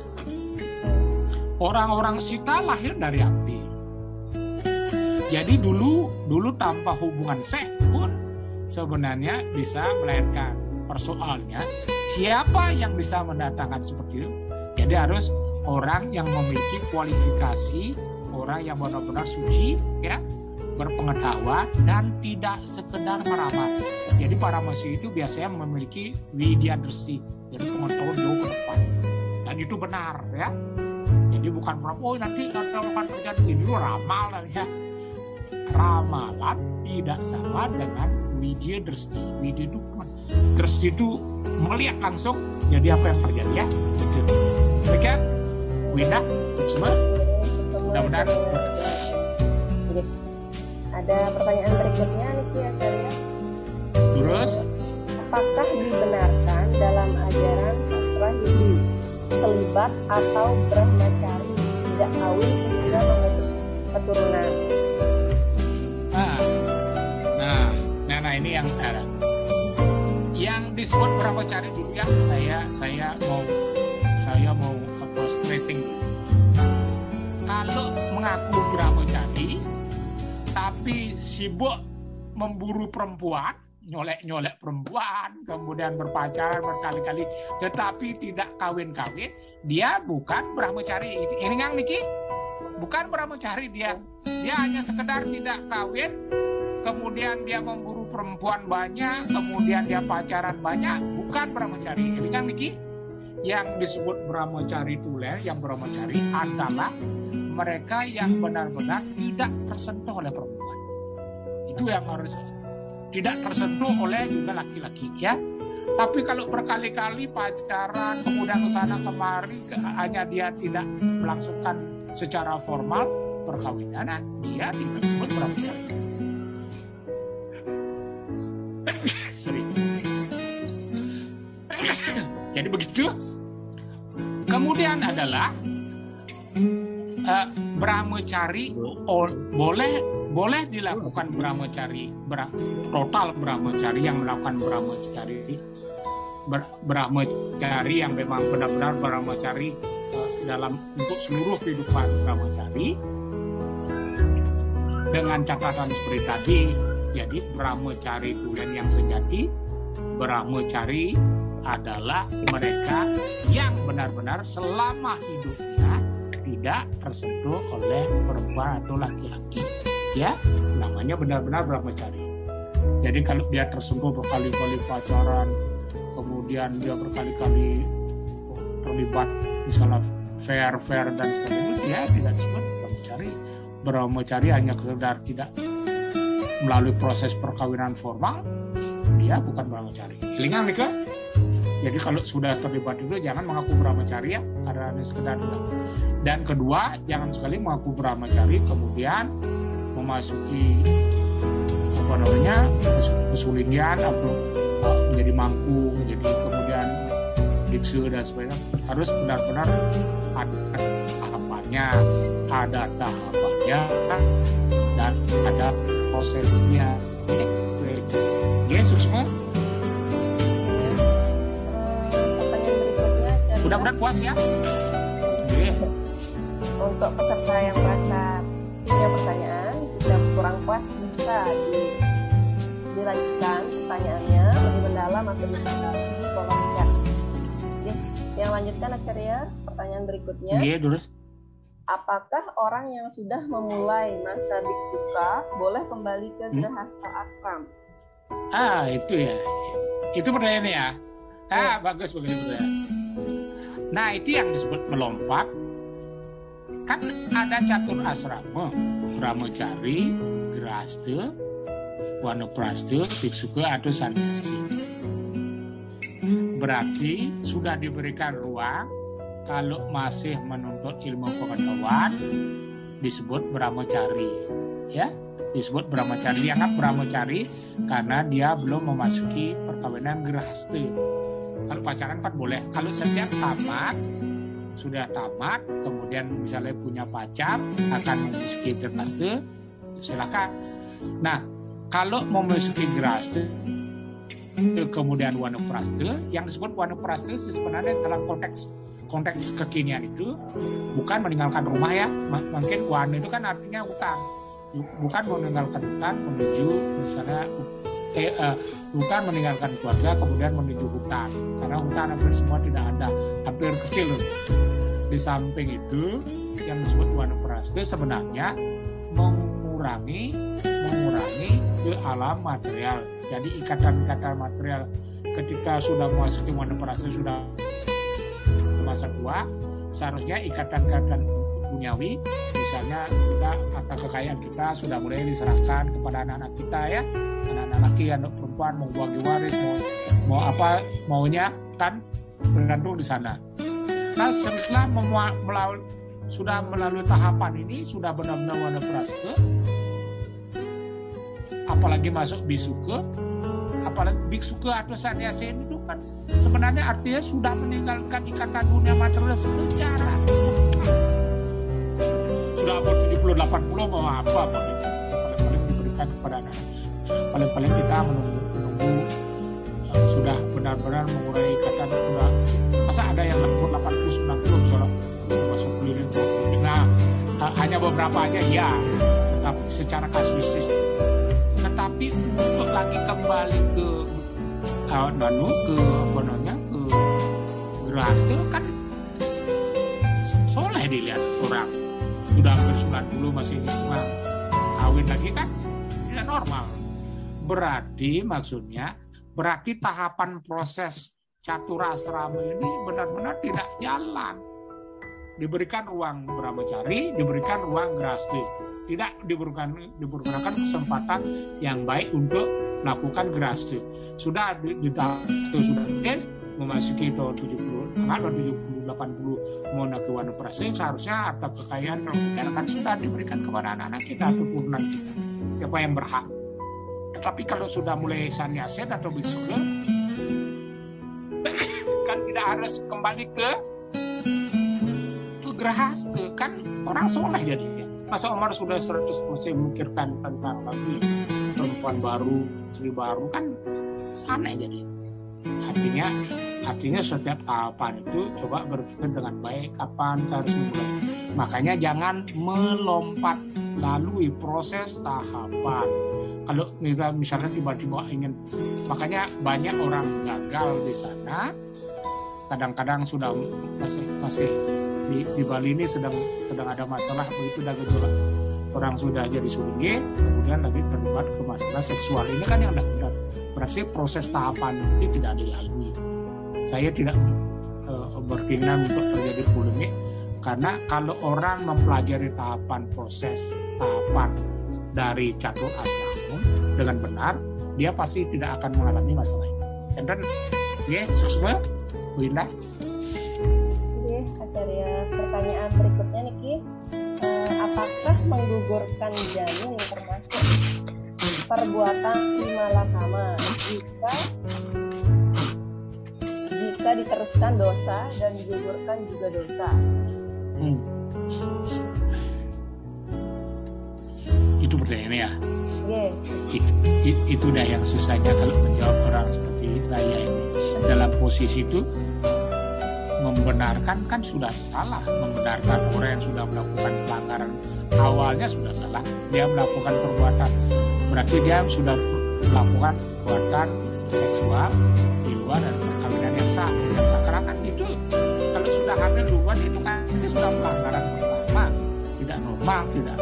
Orang-orang Sita lahir dari api. Jadi dulu tanpa hubungan seks pun sebenarnya bisa melahirkan. Persoalnya siapa yang bisa mendatangkan seperti itu? Jadi harus orang yang memiliki kualifikasi, orang yang benar-benar suci, ya, berpengetahuan dan tidak sekedar meramal. Jadi para masih itu biasanya memiliki widya dresti, jadi pengetahuan jauh ke depan. Dan itu benar, ya. Jadi bukan nanti akan terjadi, itu ramal ya. Ramalan tidak sama dengan widya dresti. Widya itu dresti itu melihat langsung jadi apa yang terjadi, ya. Gitu. Oke, Winda, semua. Mudah-mudahan. Ada pertanyaan berikutnya, Niki Azaria. Terus, apakah dibenarkan dalam ajaran sastra Hindu selibat atau brahmacari tidak kawin sehingga memutus keturunan? Nah ini yang disebut brahmacari dulu ya. Saya mau stressing. Kalau mengaku brahmacari tapi sibuk memburu perempuan, nyolek perempuan, kemudian berpacaran berkali-kali, tetapi tidak kawin-kawin, dia bukan brahmacari. Ini yang Niki, bukan brahmacari dia. Dia hanya sekedar tidak kawin, kemudian dia memburu perempuan banyak, kemudian dia pacaran banyak, bukan brahmacari. Ini yang Niki, yang disebut brahmacari tulen, yang brahmacari adalah mereka yang benar-benar tidak tersentuh oleh perempuan. Itu yang harus tidak tersentuh oleh juga laki-laki, ya. Tapi kalau berkali-kali pacaran, kemudian kesana kemari, hanya dia tidak melangsungkan secara formal perkawinan, dia tidak disebut brahmacari. Sorry. Jadi begitu. Kemudian adalah brahmacari boleh dilakukan brahmacari total brahmacari yang melakukan brahmacari yang memang benar-benar brahmacari dalam untuk seluruh kehidupan brahmacari dengan catatan seperti tadi. Jadi brahmacari tulen yang sejati, brahmacari adalah mereka yang benar-benar selama hidupnya tidak tersentuh oleh perempuan atau laki-laki, ya, namanya benar-benar brahmacari. Jadi kalau dia tersentuh berkali-kali pacaran, kemudian dia berkali-kali terlibat misalnya fair dan sebagainya, dia tidak disebut brahmacari. Brahmacari hanya sekedar tidak melalui proses perkawinan formal, dia bukan brahmacari. Ilingan Mika. Jadi kalau sudah terlibat itu jangan mengaku brahmacari, ya, karena hanya sekedar itu. Dan kedua, jangan sekali mengaku brahmacari kemudian memasuki kesulitan atau menjadi mangku, menjadi kemudian biksu dan sebagainya. Harus benar-benar ada tahapannya, dan ada prosesnya. Yesus semua. Mudah-mudahan puas ya. Untuk peserta yang merasa punya pertanyaan, jika kurang puas bisa dilanjutkan pertanyaannya lebih mendalam atau lebih mendalam di kolom chat. Oke, yang lanjutkan Acarya, pertanyaan berikutnya. Iya, terus. Apakah orang yang sudah memulai masa biksuka boleh kembali ke grahasta ashram? Itu ya. Itu pertanyaannya ya. Bagus pertanyaan. Nah, itu yang disebut melompat. Kan ada catur asrama, brahmacari, grahasta, wanaprastha, biksuka atau sannyasi. Berarti sudah diberikan ruang. Kalau masih menuntut ilmu pengetahuan disebut brahmacari, ya, disebut brahmacari. Dianggap brahmacari karena dia belum memasuki perkawinan grahasta. Kalau pacaran kan boleh. Kalau setiap sudah tamat, kemudian misalnya punya pacar akan memasuki grahasta, silakan. Nah, kalau memasuki grahasta kemudian wanaprastha, yang disebut wanaprastha sebenarnya dalam konteks kekinian itu bukan meninggalkan rumah ya. Mungkin wana itu kan artinya hutan, bukan meninggalkan hutan menuju misalnya bukan meninggalkan keluarga kemudian menuju hutan, karena hutan hampir semua tidak ada, hampir kecil loh. Di samping itu yang disebut wanaprastha sebenarnya mengurangi ke alam material. Jadi ikatan-ikatan material ketika sudah memasuki wanaprastha, sudah masa tua, seharusnya ikatan-ikatan duniawi, misalnya kita harta kekayaan kita sudah mulai diserahkan kepada anak-anak kita ya, anak-anak laki, anak perempuan, mau bagi waris, mau apa maunya kan tergantung di sana. Nah, setelah sudah melalui tahapan ini, sudah benar-benar wanaprastha, apalagi masuk biksuka, apalagi biksuka atau sannyasi itu kan sebenarnya artinya sudah meninggalkan ikatan dunia material secara sudah umur 70-80 mau apa paling diberikan kepada anak. Paling kita menunggu sudah benar-benar mengurangi ikatan. Sudah masa ada yang umur 80-90 misalnya masuk keliling. Nah, hanya beberapa aja ya, tapi secara kasuistis. Tetapi untuk lagi kembali ke grahasta kan soleh dilihat orang sudah hampir 90 masih cuma kawin lagi kan tidak normal. Berarti tahapan proses catura asrama ini benar-benar tidak jalan. Diberikan ruang brahmacari, diberikan ruang grahasta, tidak diberikan kesempatan yang baik untuk melakukan grahasta. Sudah sudah memasuki tahun 70, 80 mau ke wanaprastha, seharusnya harta kekayaan kan sudah diberikan kepada anak-anak kita atau turunan kita. Siapa yang berhak? Tapi kalau sudah mulai sannyasi atau biksuka, kan tidak harus kembali ke grahasta, kan orang soleh jadinya. Masa Umar sudah 100% memikirkan tentang lagi perempuan baru, istri baru, kan aneh jadi. Artinya setiap tahapan itu coba berpikir dengan baik kapan saya harus mulai. Makanya jangan melompat lalui proses tahapan. Kalau misalnya tiba-tiba ingin, makanya banyak orang gagal di sana. Kadang-kadang sudah masih di Bali ini sedang ada masalah begitu dah gejolak. Orang sudah jadi sulingi, kemudian lagi terlibat ke masalah seksual. Ini kan yang tidak benar. Berarti proses tahapan ini tidak dilalui. Saya tidak berkeinginan untuk terjadi polemik, karena kalau orang mempelajari tahapan dari catur asrama dengan benar, dia pasti tidak akan mengalami masalah ini. Dan sukses, Bu Indah. Acarya, pertanyaan berikutnya Niki, apakah menggugurkan janin termasuk perbuatan vimalakama jika diteruskan dosa dan digugurkan juga dosa? Itu pertanyaannya ya. Yeah. Itu dah yang susahnya kalau menjawab orang seperti saya ini. Dalam posisi itu membenarkan kan sudah salah, membenarkan orang yang sudah melakukan pelanggaran awalnya sudah salah, dia melakukan perbuatan, berarti dia sudah melakukan perbuatan seksual di luar dari perkawinan yang sah. Karena kan itu kalau sudah hamil duluan itu kan ini sudah pelanggaran pertama, tidak normal, tidak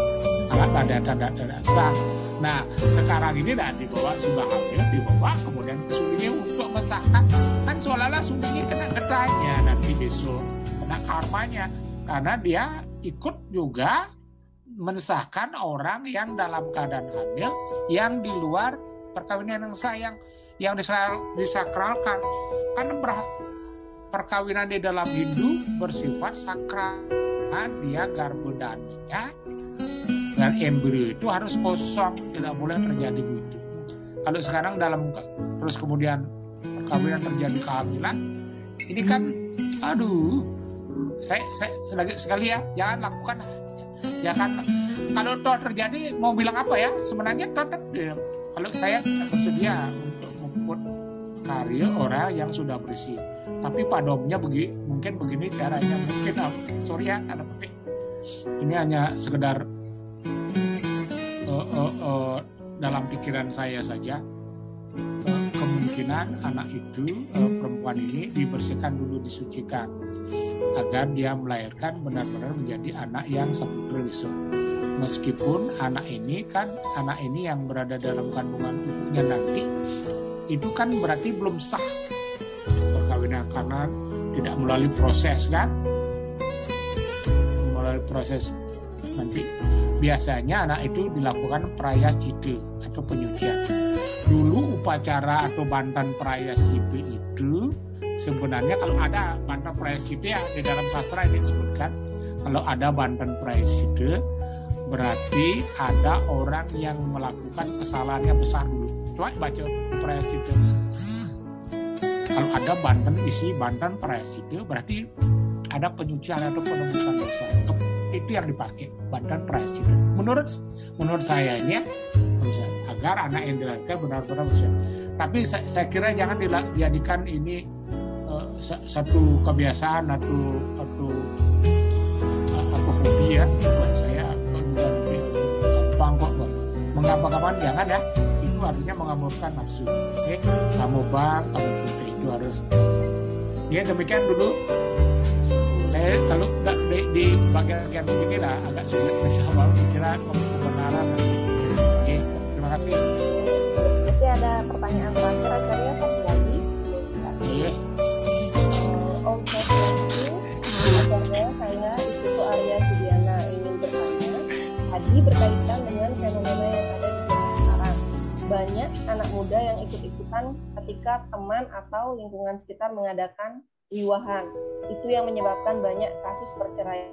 tanda sah. Nah sekarang ini dibawa sudah hamil, dibawa kemudian ke sulingnya untuk mensahkan, kan seolah-olah sulingnya kena getahnya nanti besok, kena karmanya, karena dia ikut juga mensahkan orang yang dalam keadaan hamil yang di luar perkawinan yang sah, yang disakralkan. Karena perkawinan di dalam Hindu bersifat sakral, dia garbhodaninya dan embrio itu harus kosong, tidak boleh terjadi begitu. Kalau sekarang terus kemudian perkawinan terjadi kehamilan, ini kan saya lagi sekali ya, jangan lakukan. Jangan, kalau toh terjadi mau bilang apa ya, sebenarnya tetap kalau saya bersedia untuk membuat karya orang yang sudah bersih, tapi padomnya mungkin begini caranya, mungkin sorry ya ada petik, ini hanya sekedar dalam pikiran saya saja. Kemungkinan anak itu, perempuan ini dibersihkan dulu, disucikan, agar dia melahirkan benar-benar menjadi anak yang saputra besok. Meskipun anak ini yang berada dalam kandungan ibunya nanti, itu kan berarti belum sah perkawinan karena tidak melalui proses kan, melalui proses nanti. Biasanya anak itu dilakukan prayaschita atau penyucian. Dulu upacara atau bantan prayaschita itu sebenarnya kalau ada bantan prayaschita ya, di dalam sastra ini disebutkan kalau ada bantan prayaschita berarti ada orang yang melakukan kesalahannya besar dulu. Coba baca prayaschita. Kalau ada bantan prayaschita berarti ada penyucian atau penebusan dosa. Itu yang dipakai bantan prayaschita. Menurut saya ini ya, agar anak yang dilahirkan benar-benar bersih. Tapi saya kira jangan dijadikan ini satu kebiasaan atau hobi ya. Buat saya gampang kok menggampang-gampang, jangan ya. Itu artinya mengamurkan nafsu. Oke, kamu putih itu harus. Ya demikian dulu. Saya kalau di bagian begini lah agak sulit bersama pikiran kebenaran. Oke, terima kasih. Nanti ada pertanyaan terakhir acaranya satu lagi. Iya. Om Swastiastu, acaranya saya Ibu Arya Sudiana ingin bertanya. Tadi berkaitan dengan fenomena yang ada di zaman sekarang. Banyak anak muda yang ikut-ikutan ketika teman atau lingkungan sekitar mengadakan liwahan. Itu yang menyebabkan banyak kasus perceraian,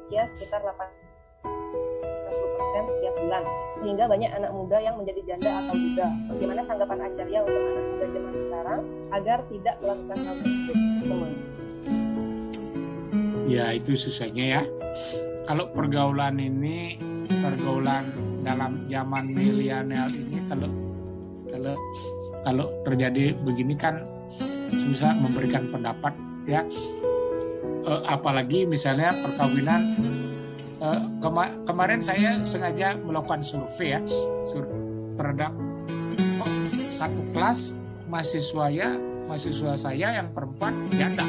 ya sekitar 80% setiap bulan, sehingga banyak anak muda yang menjadi janda atau duda. Bagaimana tanggapan Acarya untuk anak muda zaman sekarang agar tidak melakukan hal tersebut? Ya itu susahnya ya. Kalau pergaulan dalam zaman milenial ini kalau terjadi begini kan susah memberikan pendapat ya. Apalagi misalnya perkawinan. Kemarin saya sengaja melakukan survei ya, terhadap satu kelas mahasiswa saya yang perempuan janda,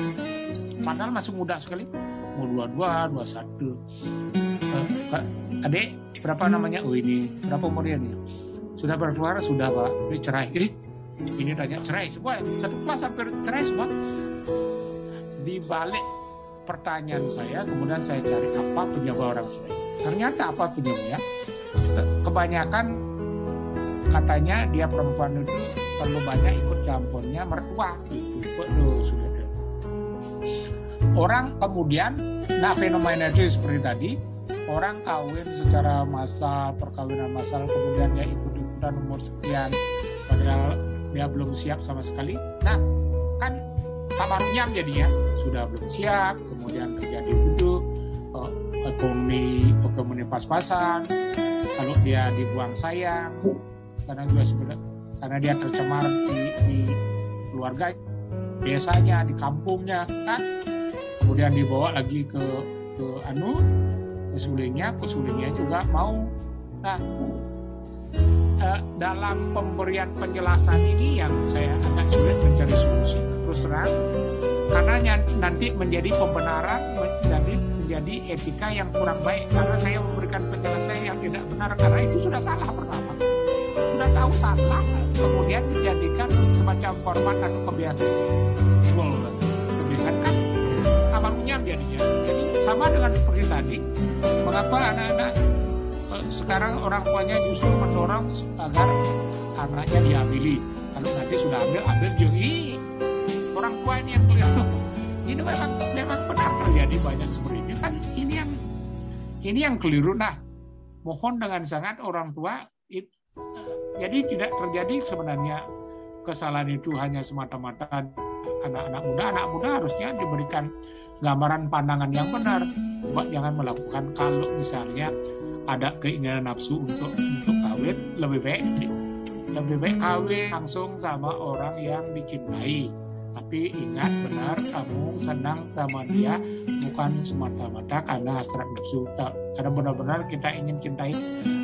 padahal masih muda sekali, mau 22, 21. Adik berapa namanya? Oh ini berapa umurnya nih? Sudah berkeluarga? Sudah Pak. Ini cerai. Ini tanya cerai semua, satu kelas hampir cerai semua. Di balik pertanyaan saya, kemudian saya cari apa penyebab orang cerai. Ternyata apa penyebabnya? Kebanyakan katanya dia perempuan itu terlalu banyak ikut campurnya mertua itu. Sudah. Orang kemudian, fenomena itu seperti tadi, orang kawin secara massal, perkawinan massal, kemudian dia ikut-ikutan umur sekian, padahal dia belum siap sama sekali. Nah, kan tamarnya jadinya sudah belum siap, kemudian terjadi duduk, ekonomi pas-pasan, kalau dia dibuang sayang, karena dia tercemar di keluarga, desanya, di kampungnya, kan, kemudian dibawa lagi ke sulingnya juga mau. Nah, dalam pemberian penjelasan ini yang saya agak sulit mencari solusi. Terus terang, karena nanti menjadi pembenaran, menjadi etika yang kurang baik karena saya memberikan penjelasan yang tidak benar, karena itu sudah salah pertama. Sudah tahu salah, kemudian dijadikan semacam format atau kebiasaan kan amarnya jadinya. Jadi sama dengan seperti tadi, mengapa anak-anak sekarang orang tuanya justru mendorong agar anaknya diamili. Kalau nanti sudah ambil jadi orang tua ini yang keliru. Ini memang benar terjadi banyak seperti ini. Kan ini yang keliru. Nah, mohon dengan sangat orang tua jadi tidak terjadi sebenarnya kesalahan itu hanya semata-mata anak-anak muda. Anak muda harusnya diberikan gambaran pandangan yang benar. Jangan melakukan kalau misalnya ada keinginan nafsu untuk kawin, lebih baik kawin langsung sama orang yang dicintai. Tapi ingat benar, kamu senang sama dia bukan semata-mata karena hasrat nafsu. Karena benar-benar kita ingin cintai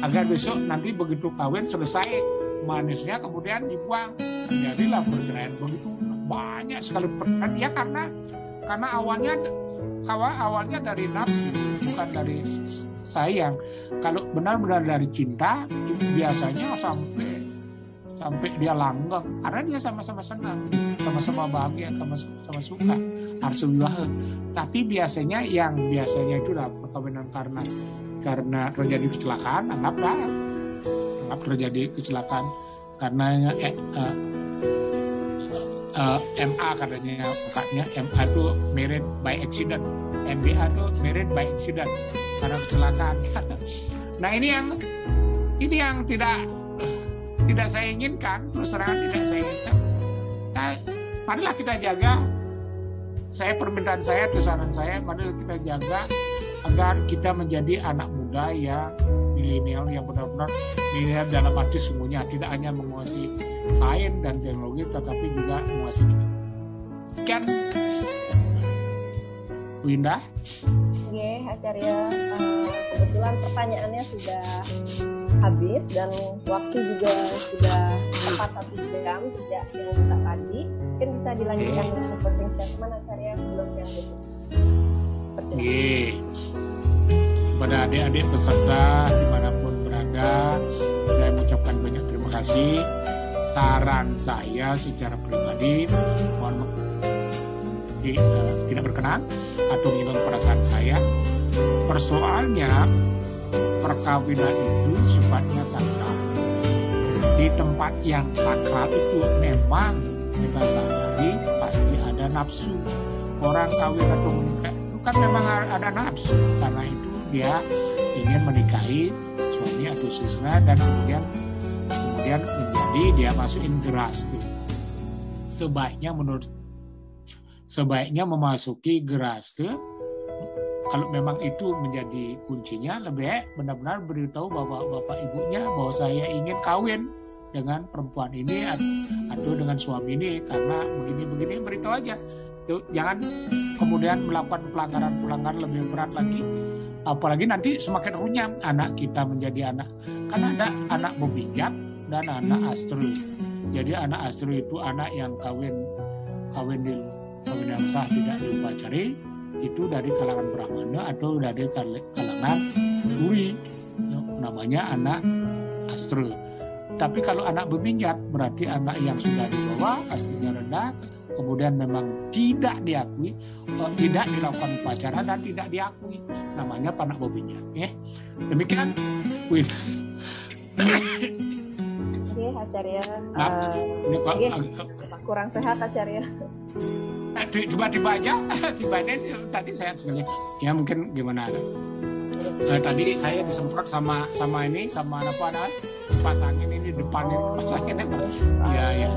agar besok nanti begitu kawin selesai manisnya kemudian dibuang. Jadilah perceraian begitu banyak sekali perceraian ya karena awalnya dari nafsu bukan dari sayang. Kalau benar-benar dari cinta biasanya sampai dia langgeng karena dia sama-sama senang, sama-sama bahagia, sama-sama suka arsuwiwahe. Tapi biasanya itu dalam perkawinan karena terjadi kecelakaan, anggap terjadi kecelakaan karena MA katanya MA itu married by accident, MBA itu married by accident karena kecelakaan. Nah ini yang tidak saya inginkan, terus terang tidak saya inginkan. Nah, marilah kita jaga. Permintaan saya, saran saya, marilah kita jaga agar kita menjadi anak muda yang milenial, yang benar-benar milenial dalam arti sungguhnya, tidak hanya menguasai sains dan teknologi, tetapi juga menguasai kan. Winda. Oke, Acarya, kebetulan pertanyaannya sudah habis dan waktu juga sudah tepat 1 jam sejak yang kita tadi. Mungkin bisa dilanjutkan dengan closing statement Acarya sebelum yang kepada adik-adik peserta dimanapun berada, saya mengucapkan banyak terima kasih. Saran saya secara pribadi, mohon tidak berkenan atau menyinggung perasaan saya. Persoalnya perkawinan itu sifatnya sakral. Di tempat yang sakral itu memang kita sadari pasti ada nafsu. Orang kawin atau menikah itu kan memang ada nafsu, karena itu dia ingin menikahi suami atau istrinya dan kemudian menjadi dia masukin geras tuh. Sebaiknya memasuki geras tuh. Kalau memang itu menjadi kuncinya, lebih baik benar-benar beritahu bapak ibunya bahwa saya ingin kawin dengan perempuan ini atau dengan suami ini karena begini beritahu aja. Jangan kemudian melakukan pelanggaran lebih berat lagi. Apalagi nanti semakin runyam anak kita menjadi anak. Karena ada anak bebijat dan anak astro. Jadi anak astro itu anak yang kawin yang sah tidak diupacari, itu dari kalangan Brahmana atau dari kalangan Duri, namanya anak astro. Tapi kalau anak beminjat berarti anak yang sudah di bawah, kastinya rendah, kemudian memang tidak diakui, tidak dilakukan upacara dan tidak diakui, namanya anak beminjat. Demikian. Oke, Acarya. Kurang sehat Acarya. Tiba-tiba aja, tadi sehat sekali. Ya mungkin gimana? Tadi saya disemprot sama apa pasangin ini depanin pasangin apa? Iya.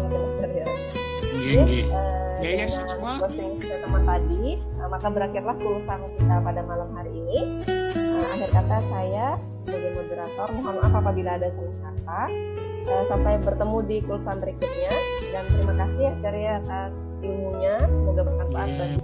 Ya semua. Closing teman tadi, maka berakhirlah kulusan kita pada malam hari ini. Akhir kata saya sebagai moderator mohon maaf apabila ada salah kata. Sampai bertemu di kulusan berikutnya dan terima kasih Acarya atas ilmunya, semoga bermanfaat bagi